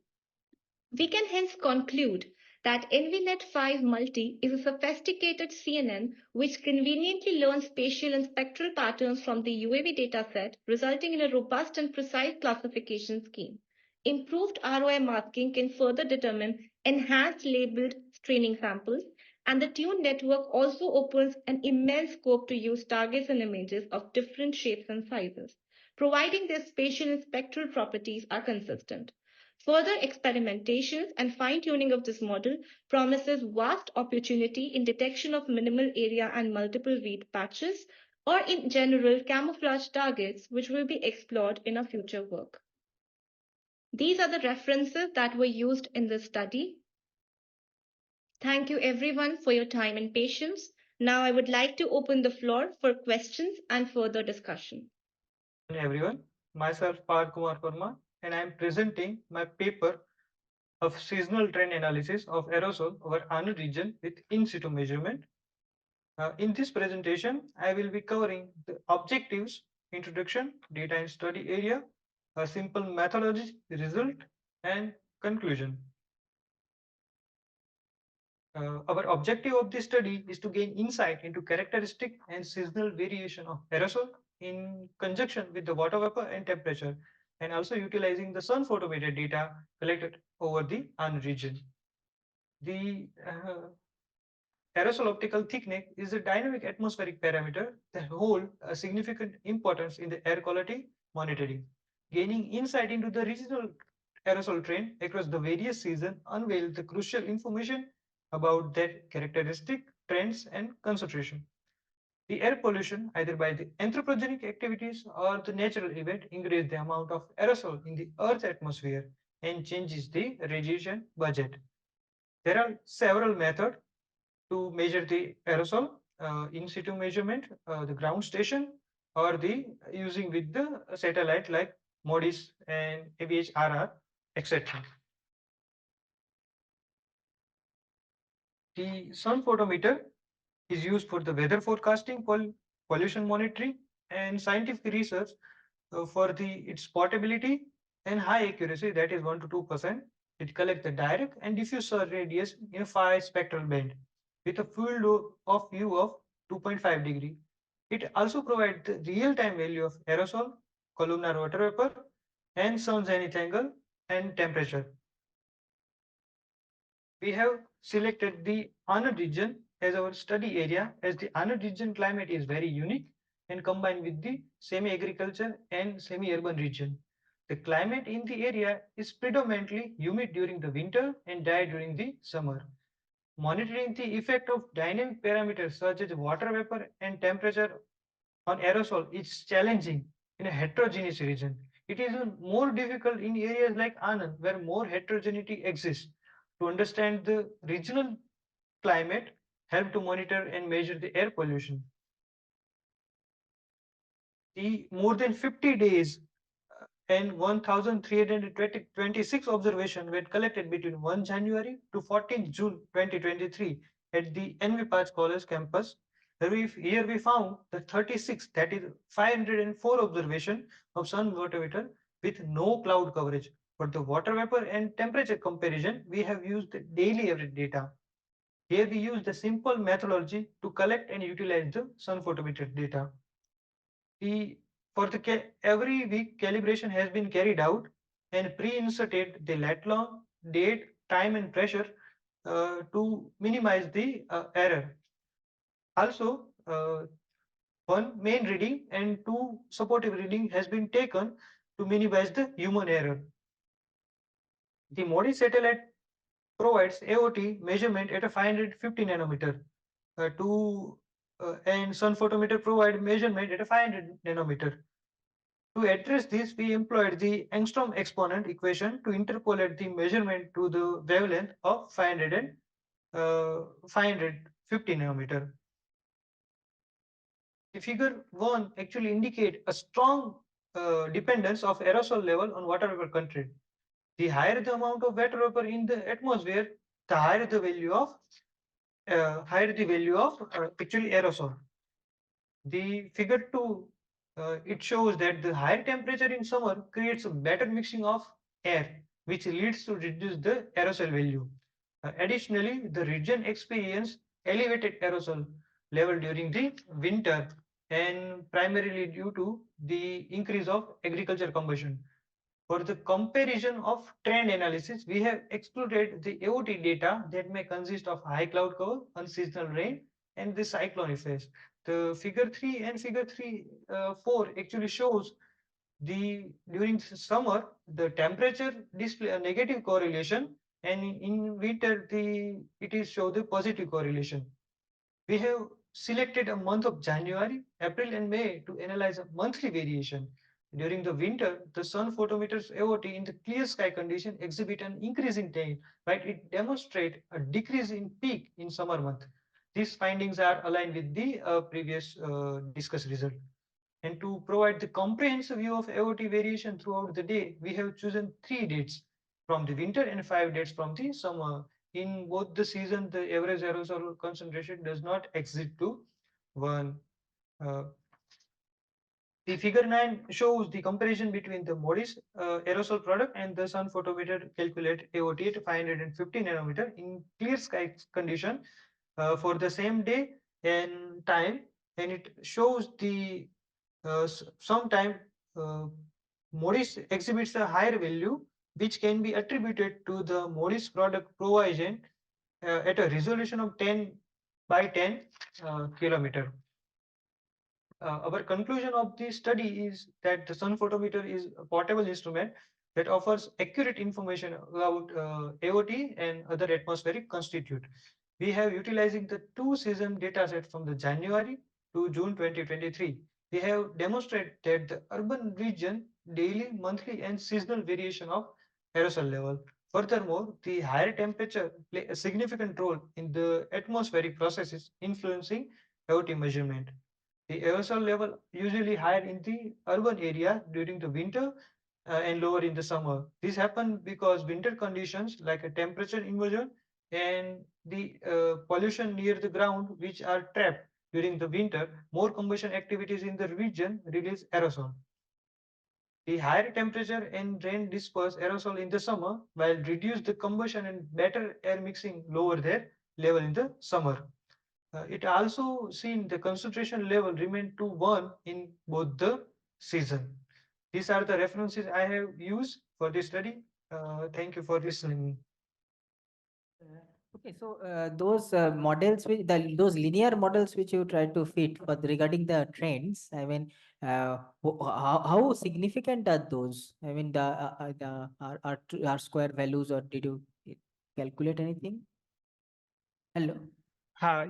We can hence conclude that NVNet5 Multi is a sophisticated CNN which conveniently learns spatial and spectral patterns from the UAV dataset, resulting in a robust and precise classification scheme. Improved ROI masking can further determine enhanced labeled training samples, and the tuned network also opens an immense scope to use targets and images of different shapes and sizes, providing their spatial and spectral properties are consistent. Further experimentations and fine-tuning of this model promises vast opportunity in detection of minimal area and multiple read patches, or in general camouflage targets, which will be explored in our future work. These are the references that were used in this study. Thank you everyone for your time and patience. Now I would like to open the floor for questions and further discussion. Everyone, myself Parth Kumar Verma, and I am presenting my paper of seasonal trend analysis of aerosol over Anu region with in situ measurement. In this presentation, I will be covering the objectives, introduction, data and study area, a simple methodology, result, and conclusion. Our objective of this study is to gain insight into characteristic and seasonal variation of aerosol in conjunction with the water vapor and temperature, and also utilizing the sun photometer data collected over the Anu region. The aerosol optical thickness is a dynamic atmospheric parameter that hold a significant importance in the air quality monitoring. Gaining insight into the regional aerosol trend across the various seasons unveils the crucial information about their characteristic, trends, and concentration. The air pollution, either by the anthropogenic activities or the natural event, increases the amount of aerosol in the Earth's atmosphere and changes the radiation budget. There are several methods to measure the aerosol, in situ measurement, the ground station, or the using with the satellite like MODIS and ABHRR, etc. The sun photometer is used for the weather forecasting, pollution monitoring, and scientific research for its portability and high accuracy, that is 1 to 2%. It collects the direct and diffuse radius in a 5 spectral band with a field of view of 2.5 degree. It also provides the real-time value of aerosol, columnar water vapor, and sun zenith angle and temperature. We have selected the Anand region as our study area, as the Anand region climate is very unique and combined with the semi-agriculture and semi-urban region. The climate in the area is predominantly humid during the winter and dry during the summer. Monitoring the effect of dynamic parameters such as water vapor and temperature on aerosol is challenging in a heterogeneous region. It is more difficult in areas like Anand, where more heterogeneity exists. To understand the regional climate, help to monitor and measure the air pollution. The more than 50 days and 1,326 observations were collected between 1 January to 14 June 2023 at the NVPACH College campus. Here we found the 36, that is 504 observation of sun water vapor with no cloud coverage. For the water vapor and temperature comparison, we have used the daily average data. Here we use the simple methodology to collect and utilize the sun photometer data. Every week calibration has been carried out and pre-inserted the lat long, date, time and pressure to minimize the error. Also, one main reading and two supportive reading has been taken to minimize the human error. The MODI satellite provides AOT measurement at a 550 nanometer to and sun photometer provide measurement at a 500 nanometer. To address this, we employed the angstrom exponent equation to interpolate the measurement to the wavelength of 550 nanometer. The figure 1 actually indicate a strong dependence of aerosol level on water vapor content. The higher the amount of water vapor in the atmosphere, the higher the value of actually aerosol. The figure 2, it shows that the higher temperature in summer creates a better mixing of air, which leads to reduce the aerosol value. Additionally, the region experienced elevated aerosol level during the winter, and primarily due to the increase of agriculture combustion. For the comparison of trend analysis, we have excluded the AOT data that may consist of high cloud cover, unseasonal rain, and the cyclone effects. The figure 3 and figure 4 actually shows the during summer the temperature display a negative correlation, and in winter it is show the positive correlation. We have selected a month of January, April, and May to analyze a monthly variation. During the winter, the sun photometers AOT in the clear sky condition exhibit an increase in time, right? It demonstrates a decrease in peak in summer month. These findings are aligned with the previous discussed result. And to provide the comprehensive view of AOT variation throughout the day, we have chosen 3 dates from the winter and 5 dates from the summer. In both the season, the average aerosol concentration does not exceed to 1. Uh, the figure 9 shows the comparison between the Modis aerosol product and the sun photometer calculate AOT at 550 nanometer in clear sky condition for the same day and time, and it shows the sometime Modis exhibits a higher value, which can be attributed to the Modis product provision at a resolution of 10 by 10 kilometer. Our conclusion of this study is that the sun photometer is a portable instrument that offers accurate information about AOT and other atmospheric constitute. We have utilizing the 2-season data set from the January to June 2023. We have demonstrated that the urban region daily, monthly, and seasonal variation of aerosol level. Furthermore, the higher temperature play a significant role in the atmospheric processes influencing AOT measurement. The aerosol level usually higher in the urban area during the winter and lower in the summer. This happens because winter conditions like a temperature inversion and the pollution near the ground, which are trapped during the winter, more combustion activities in the region release aerosol. The higher temperature and rain disperse aerosol in the summer, while reduce the combustion and better air mixing lower their level in the summer. It also seen the concentration level remain to 1 in both the season. These are the references I have used for this study. Thank you for listening. Okay, so those models, those linear models which you try to fit, but regarding the trends, I mean, how significant are those? I mean, the R square values, or did you calculate anything? Hello.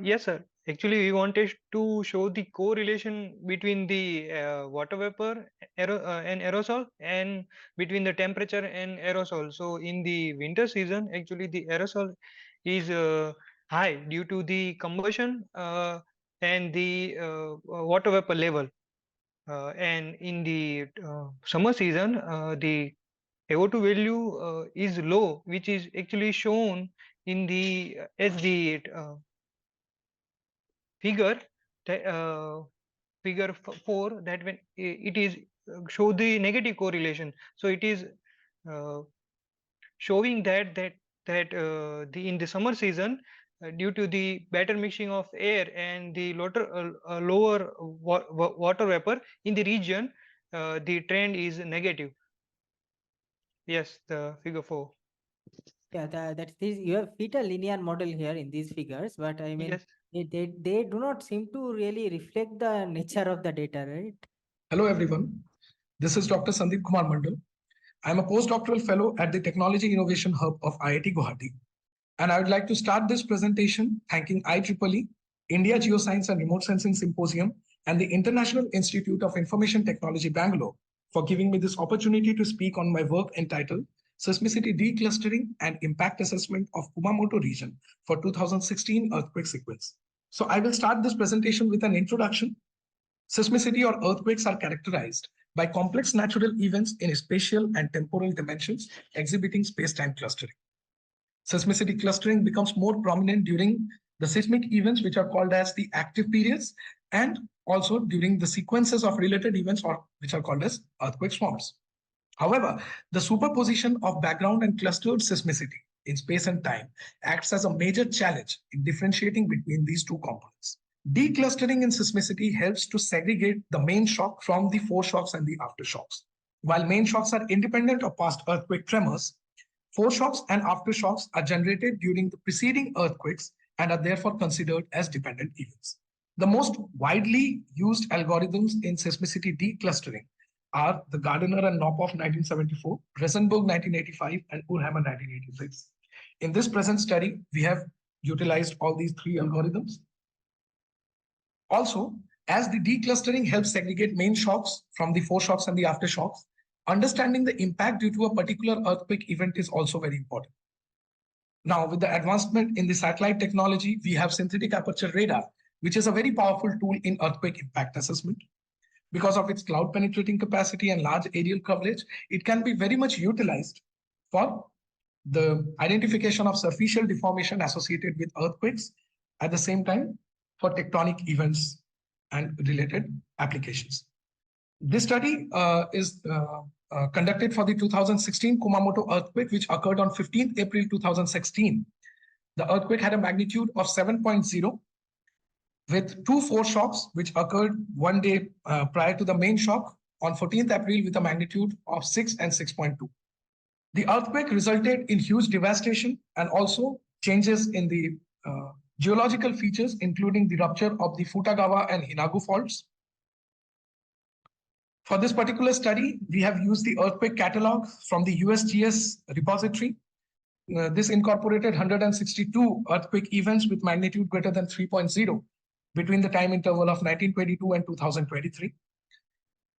Yes, sir. Actually, we wanted to show the correlation between the water vapor and aerosol, and between the temperature and aerosol. So in the winter season, actually the aerosol is high due to the combustion and the water vapor level. And in the summer season, the AO2 value is low, which is actually shown in the as the figure figure 4, that when it is show the negative correlation. So it is showing that the in the summer season, due to the better mixing of air and the lower water vapor in the region, the trend is negative. Yes, the figure 4. Yeah, that's this. You have fit a linear model here in these figures, but I mean, Yes. they do not seem to really reflect the nature of the data, right? Hello, everyone. This is Dr. Sandeep Kumar Mandal. I am a postdoctoral fellow at the Technology Innovation Hub of IIT Guwahati. And I would like to start this presentation thanking IEEE India Geoscience and Remote Sensing Symposium, and the International Institute of Information Technology, Bangalore, for giving me this opportunity to speak on my work entitled Seismicity Declustering and Impact Assessment of Kumamoto Region for 2016 Earthquake Sequence. So I will start this presentation with an introduction. Seismicity or earthquakes are characterized by complex natural events in spatial and temporal dimensions exhibiting space-time clustering. Seismicity clustering becomes more prominent during the seismic events, which are called as the active periods, and also during the sequences of related events, or which are called as earthquake swarms. However, the superposition of background and clustered seismicity in space and time acts as a major challenge in differentiating between these two components. Declustering in seismicity helps to segregate the main shock from the foreshocks and the aftershocks. While main shocks are independent of past earthquake tremors, foreshocks and aftershocks are generated during the preceding earthquakes and are therefore considered as dependent events. The most widely used algorithms in seismicity declustering are the Gardner and Knopf 1974, Resenberg 1985, and Urhammer 1986. In this present study, we have utilized all these three algorithms. Also, as the declustering helps segregate main shocks from the foreshocks and the aftershocks, understanding the impact due to a particular earthquake event is also very important. Now, with the advancement in the satellite technology, we have synthetic aperture radar, which is a very powerful tool in earthquake impact assessment. Because of its cloud penetrating capacity and large aerial coverage, it can be very much utilized for the identification of superficial deformation associated with earthquakes, at the same time for tectonic events and related applications. This study is conducted for the 2016 Kumamoto earthquake, which occurred on 15th April 2016. The earthquake had a magnitude of 7.0 with two foreshocks, which occurred one day prior to the main shock on 14th April with a magnitude of 6 and 6.2. The earthquake resulted in huge devastation and also changes in the geological features, including the rupture of the Futagawa and Hinagu faults. For this particular study, we have used the earthquake catalog from the USGS repository. This incorporated 162 earthquake events with magnitude greater than 3.0 between the time interval of 1922 and 2023.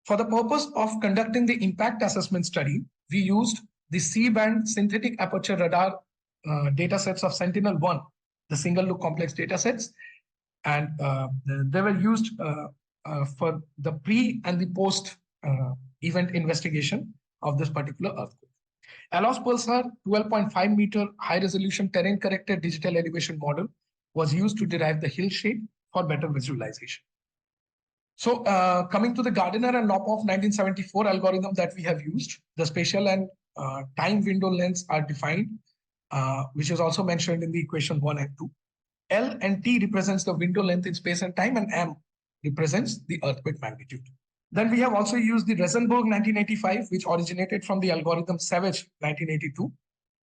For the purpose of conducting the impact assessment study, we used the C-band synthetic aperture radar datasets of Sentinel-1, the single look complex datasets, and they were used for the pre and the post event investigation of this particular earthquake. ALOS Pulsar 12.5 meter high resolution terrain corrected digital elevation model was used to derive the hill shape for better visualization. So coming to the Gardner and Knopf 1974 algorithm that we have used, the spatial and time window lengths are defined, which is also mentioned in the equation 1 and 2. L and T represents the window length in space and time, and M represents the earthquake magnitude. Then we have also used the Resenberg 1985, which originated from the algorithm Savage 1982.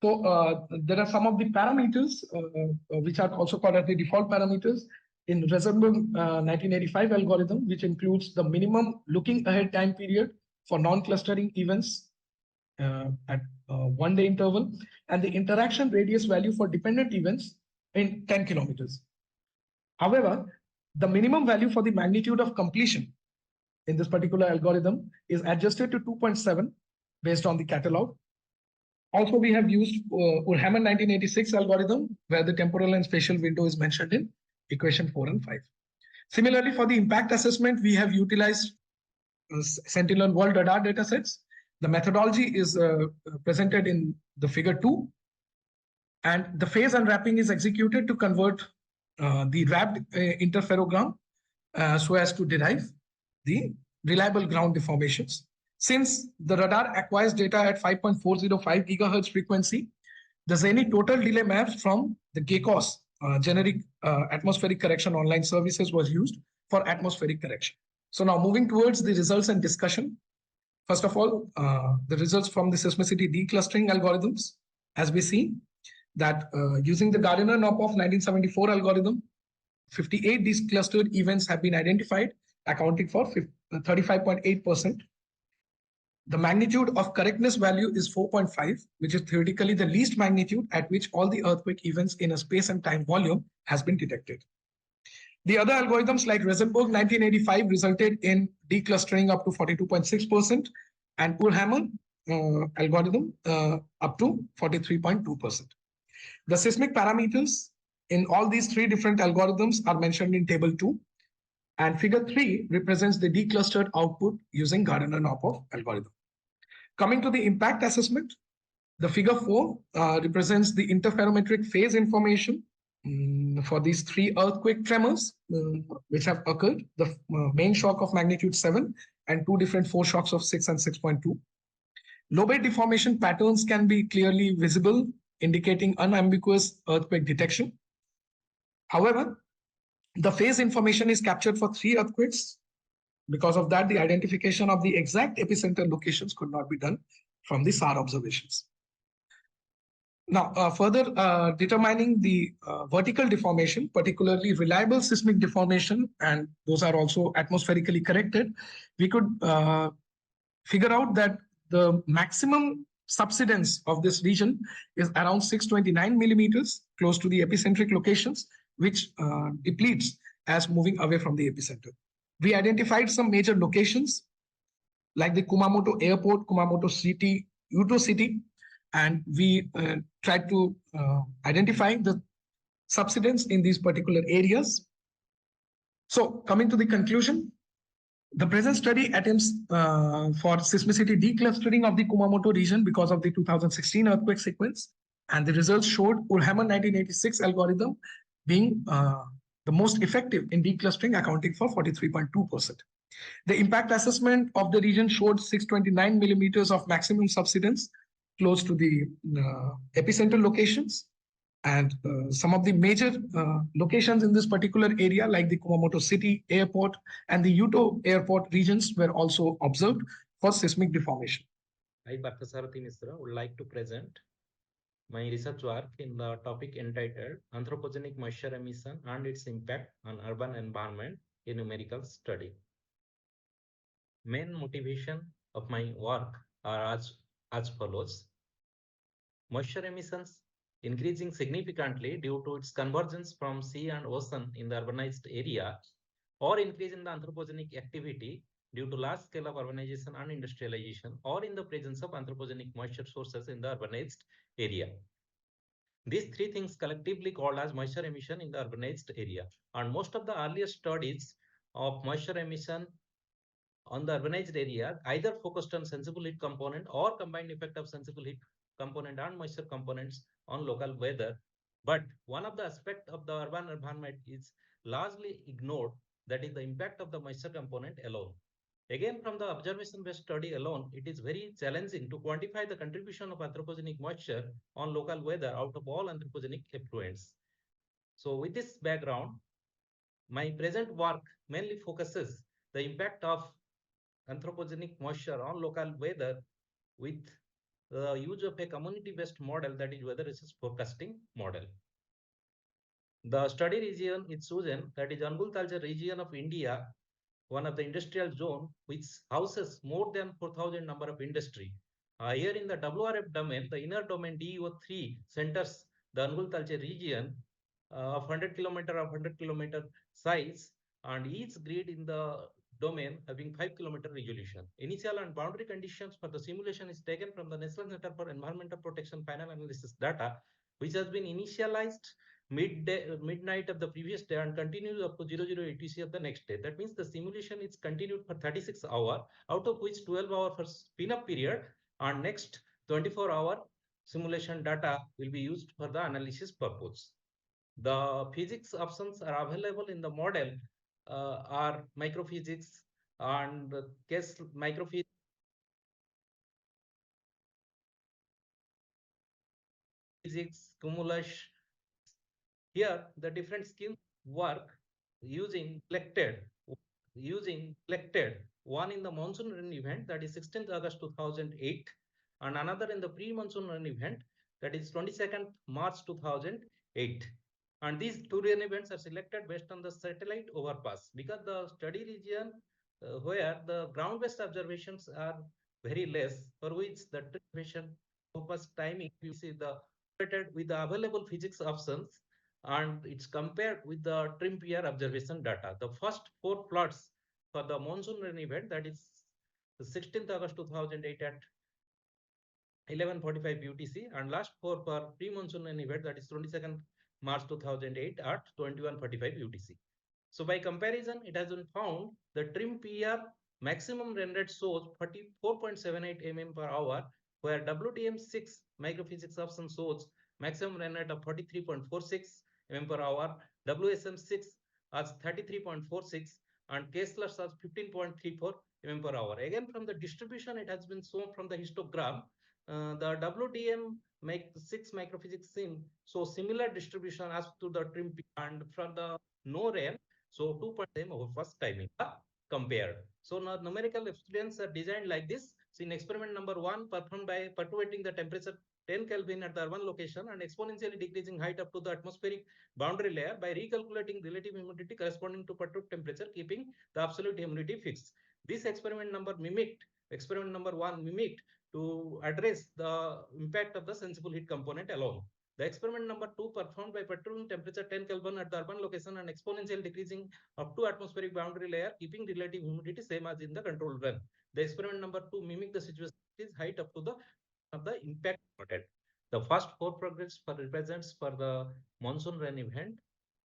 So there are some of the parameters which are also called as the default parameters in Resenberg 1985 algorithm, which includes the minimum looking ahead time period for non-clustering events at 1 day interval, and the interaction radius value for dependent events in 10 kilometers. However, the minimum value for the magnitude of completion in this particular algorithm is adjusted to 2.7 based on the catalog. Also, we have used Urhammer 1986 algorithm, where the temporal and spatial window is mentioned in equation 4 and 5. Similarly, for the impact assessment, we have utilized Sentinel World Radar datasets. The methodology is presented in the figure 2, and the phase unwrapping is executed to convert the wrapped interferogram so as to derive the reliable ground deformations. Since the radar acquires data at 5.405 gigahertz frequency, the Zenith total delay maps from the GACOS generic atmospheric correction online services was used for atmospheric correction. So now moving towards the results and discussion. First of all, the results from the seismicity declustering algorithms, as we see that using the Gardner-Knopf 1974 algorithm, 58 declustered events have been identified, accounting for 35.8%. The magnitude of correctness value is 4.5, which is theoretically the least magnitude at which all the earthquake events in a space and time volume has been detected. The other algorithms like Rosenberg 1985 resulted in declustering up to 42.6% and Urhammer algorithm up to 43.2%. The seismic parameters in all these three different algorithms are mentioned in table 2, and figure 3 represents the declustered output using Gardner-Knopf algorithm. Coming to the impact assessment, the figure 4 represents the interferometric phase information for these three earthquake tremors which have occurred, the main shock of magnitude 7 and two different foreshocks of 6 and 6.2. Lobate deformation patterns can be clearly visible, indicating unambiguous earthquake detection. However, the phase information is captured for three earthquakes. Because of that, the identification of the exact epicenter locations could not be done from the SAR observations. Now, further determining the vertical deformation, particularly reliable seismic deformation, and those are also atmospherically corrected, we could figure out that the maximum subsidence of this region is around 629 millimeters, close to the epicentric locations, which depletes as moving away from the epicenter. We identified some major locations like the Kumamoto Airport, Kumamoto City, Uto City, and we tried to identify the subsidence in these particular areas. So coming to the conclusion, the present study attempts for seismicity declustering of the Kumamoto region because of the 2016 earthquake sequence, and the results showed Urhammer 1986 algorithm being the most effective in declustering, accounting for 43.2%. The impact assessment of the region showed 629 millimeters of maximum subsidence close to the epicenter locations. And some of the major locations in this particular area, like the Kumamoto City Airport and the Uto Airport regions, were also observed for seismic deformation. I, Parthasarathi Misra, would like to present my research work in the topic entitled Anthropogenic Moisture Emission and its Impact on Urban Environment in Numerical Study. Main motivation of my work are as follows. Moisture emissions increasing significantly due to its convergence from sea and ocean in the urbanized area, or increase in the anthropogenic activity due to large scale of urbanization and industrialization, or in the presence of anthropogenic moisture sources in the urbanized area. These three things collectively called as moisture emission in the urbanized area. And most of the earliest studies of moisture emission on the urbanized area either focused on sensible heat component or combined effect of sensible heat component and moisture components on local weather. But one of the aspects of the urban environment is largely ignored, that is the impact of the moisture component alone. Again, from the observation-based study alone, it is very challenging to quantify the contribution of anthropogenic moisture on local weather out of all anthropogenic effluents. So with this background, my present work mainly focuses the impact of anthropogenic moisture on local weather with the use of a community-based model, that is weather resource forecasting model. The study region is chosen, that is Angul-Talcher region of India, one of the industrial zone which houses more than 4,000 number of industry. Here in the WRF domain, the inner domain DEO3 centers the Angul-Talcher region of 100 kilometer size, and each grid in the domain having 5 kilometer resolution. Initial and boundary conditions for the simulation is taken from the National Center for Environmental Protection final analysis data, which has been initialized midnight of the previous day and continues up to 00 ATC of the next day. That means the simulation is continued for 36 hours, out of which 12 hours for spin-up period, and next 24-hour simulation data will be used for the analysis purpose. The physics options are available in the model are microphysics and case microphysics, cumulus. Here, the different schemes work using collected one in the monsoon rain event, that is 16th August 2008, and another in the pre-monsoon rain event, that is 22nd March 2008. And these two rain events are selected based on the satellite overpass, because the study region where the ground-based observations are very less, for which the observation overpass timing you see the with the available physics options and it's compared with the trim year observation data. The first 4 plots for the monsoon rain event, that is the 16th August 2008 at 11:45 UTC, and last 4 for pre-monsoon rain event, that is 22nd March 2008 at 21:45 UTC. So by comparison, it has been found the trim PR maximum rain rate shows 44.78 mm per hour, where WDM6 microphysics option shows maximum rain rate of 43.46 mm per hour, WSM6 as 33.46, and Kessler's as 15.34 mm per hour. Again, from the distribution, it has been shown from the histogram. The WDM make 6 microphysics sim so similar distribution as to the trim, and from the no rain, so 2.0 over first timing are compared. So now numerical experiments are designed like this. So in experiment number 1, performed by perturbating the temperature 10 Kelvin at the urban location and exponentially decreasing height up to the atmospheric boundary layer by recalculating relative humidity corresponding to perturbed temperature, keeping the absolute humidity fixed. This experiment number 1 mimicked to address the impact of the sensible heat component alone. The experiment number 2, performed by perturbing temperature 10 Kelvin at the urban location and exponential decreasing up to atmospheric boundary layer, keeping relative humidity same as in the control run. The experiment number 2 mimic the situation is height up to the of the impact noted. The first 4 progress for represents for the monsoon rain event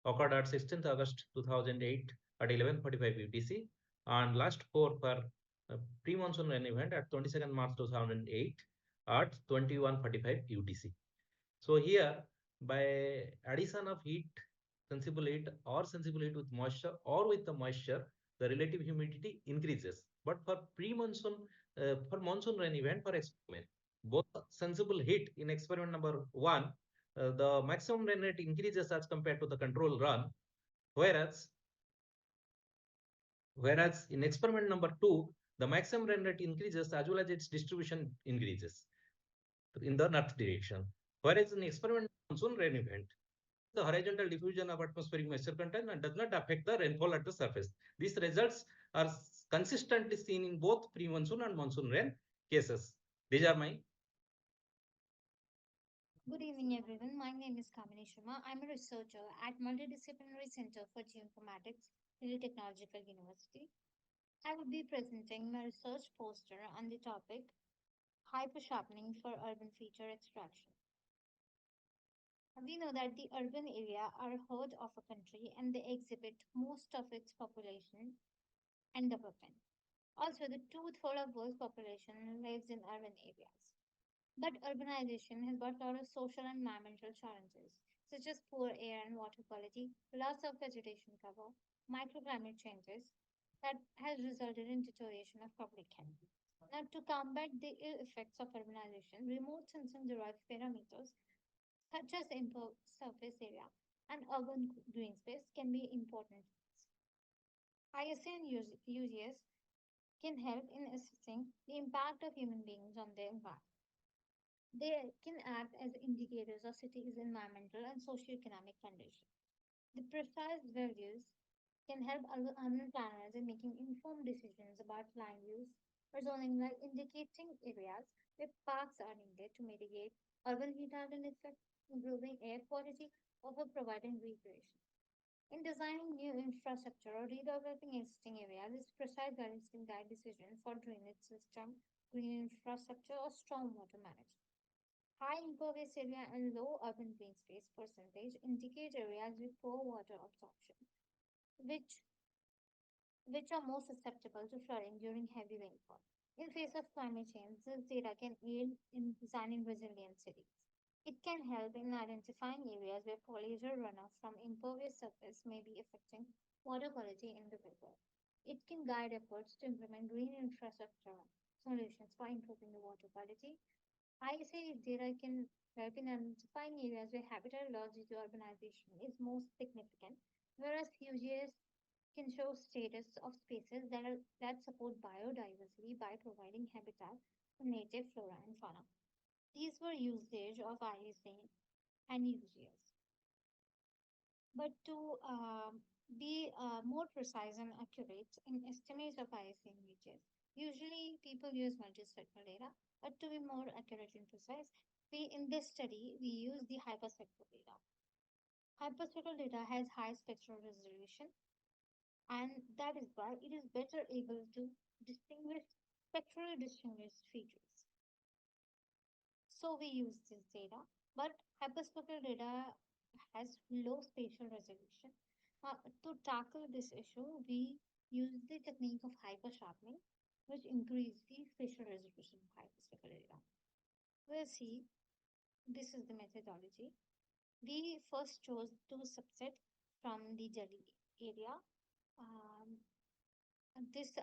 occurred at 16th August 2008 at 11:45 UTC, and last 4 for pre-monsoon rain event at 22nd March 2008 at 21:45 UTC. So here, by addition of heat, sensible heat or sensible heat with moisture or with the moisture, the relative humidity increases. But for pre-monsoon, for monsoon rain event, for experiment, both sensible heat in experiment number 1, the maximum rain rate increases as compared to the control run, whereas in experiment number 2, the maximum rain rate increases as well as its distribution increases in the north direction. Whereas in experiment monsoon rain event, the horizontal diffusion of atmospheric moisture content and does not affect the rainfall at the surface. These results are consistently seen in both pre-monsoon and monsoon rain cases. These are my. Good evening, everyone. My name is Kamini Sharma. I'm a researcher at Multidisciplinary Center for Geoinformatics, Delhi Technological University. I will be presenting my research poster on the topic Hypersharpening for Urban Feature Extraction. We know that the urban area are heart of a country and they exhibit most of its population and development. Also, the two-thirds of world's population lives in urban areas. But urbanization has brought a lot of social and environmental challenges, such as poor air and water quality, loss of vegetation cover, microclimate changes that has resulted in deterioration of public health. Now, to combat the ill effects of urbanization, remote sensing derived parameters such as surface area and urban green space can be important. ISA and UGS can help in assessing the impact of human beings on their environment. They can act as indicators of cities' environmental and socioeconomic conditions. The precise values can help urban planners in making informed decisions about land use or zoning, like indicating areas where parks are needed to mitigate urban heat island effect, improving air quality, or for providing recreation. In designing new infrastructure or redeveloping existing areas, this precise guidance can guide decisions for drainage system, green infrastructure, or stormwater management. High impervious area and low urban green space percentage indicate areas with poor water absorption, which which are more susceptible to flooding during heavy rainfall. In face of climate change, this data can aid in designing resilient cities. It can help in identifying areas where pollution runoff from impervious surface may be affecting water quality in the river. It can guide efforts to implement green infrastructure solutions for improving the water quality. ISA data can help in identifying areas where habitat loss due to urbanization is most significant, whereas UGS can show status of species that support biodiversity by providing habitat for native flora and fauna. These were usage of ISA and UGS. But to be more precise and accurate in estimates of ISA and UGS, usually people use multispectral data, but to be more accurate and precise, in this study, we use the hyperspectral data. Hyperspectral data has high spectral resolution, and that is why it is better able to distinguish spectrally distinguished features. So we use this data, but hyperspectral data has low spatial resolution. To tackle this issue, we use the technique of hypersharpening, which increase the spatial resolution of hyperspectral data. We'll see, this is the methodology. We first chose two subsets from the Delhi area. Um, this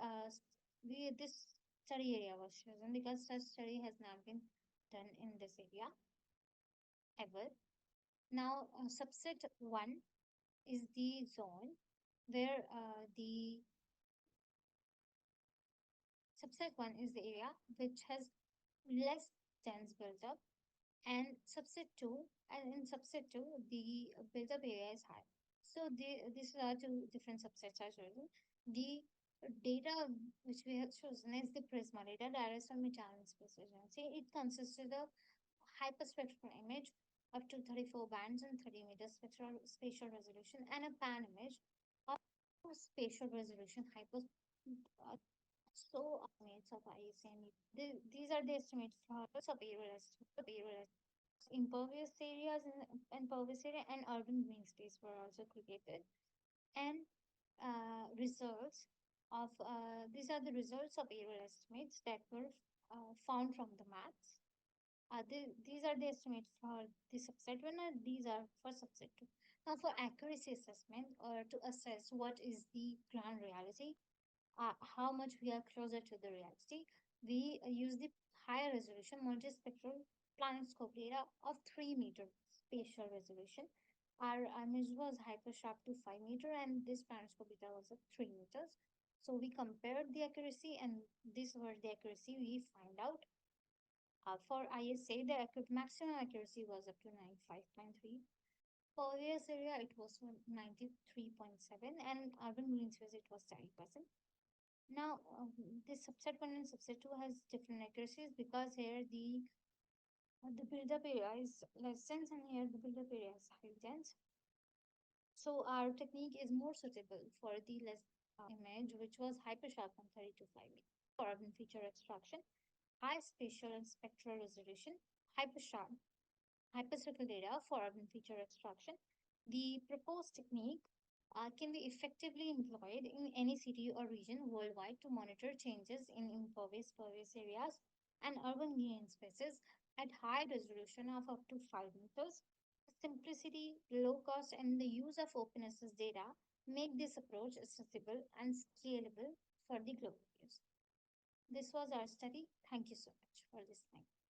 study area was chosen because such study has not been done in this area ever. Now, subset one is the zone where the subset one is the area which has less dense buildup, and subset two, and in subset two, the buildup area is high. So these are two different subsets are chosen. The data which we have chosen is the Prisma data, direct from Italian precision. See, it consisted of hyperspectral image of 234 bands and 30 meters spatial resolution, and a pan image of spatial resolution uh, estimates of ISM. These are the estimates for impervious areas and impervious area and urban green space were also created. And results of these are the results of aerial estimates that were found from the maps. These are the estimates for the subset one, and these are for subset two. Now, for accuracy assessment or to assess what is the ground reality, how much we are closer to the reality, we use the higher resolution multispectral planetscope data of 3 meter spatial resolution. Our image was hypersharp to 5 meter, and this planetscope data was at 3 meters. So we compared the accuracy, and this was the accuracy we find out. For ISA, the maximum accuracy was up to 95.3. For VS area, it was 93.7, and urban green space, it was 30%. Now, this subset 1 and subset 2 has different accuracies because here the build-up area is less dense and here the build-up area is high dense. So our technique is more suitable for the less image, which was hypersharp from 30 to 5 meters. For urban feature extraction, high spatial and spectral resolution, hypersharp, hyperspectral data for urban feature extraction. The proposed technique can be effectively employed in any city or region worldwide to monitor changes in impervious pervious areas and urban green spaces at high resolution of up to 5 meters. Simplicity, low cost, and the use of open access data make this approach accessible and scalable for the global use. This was our study. Thank you so much for listening.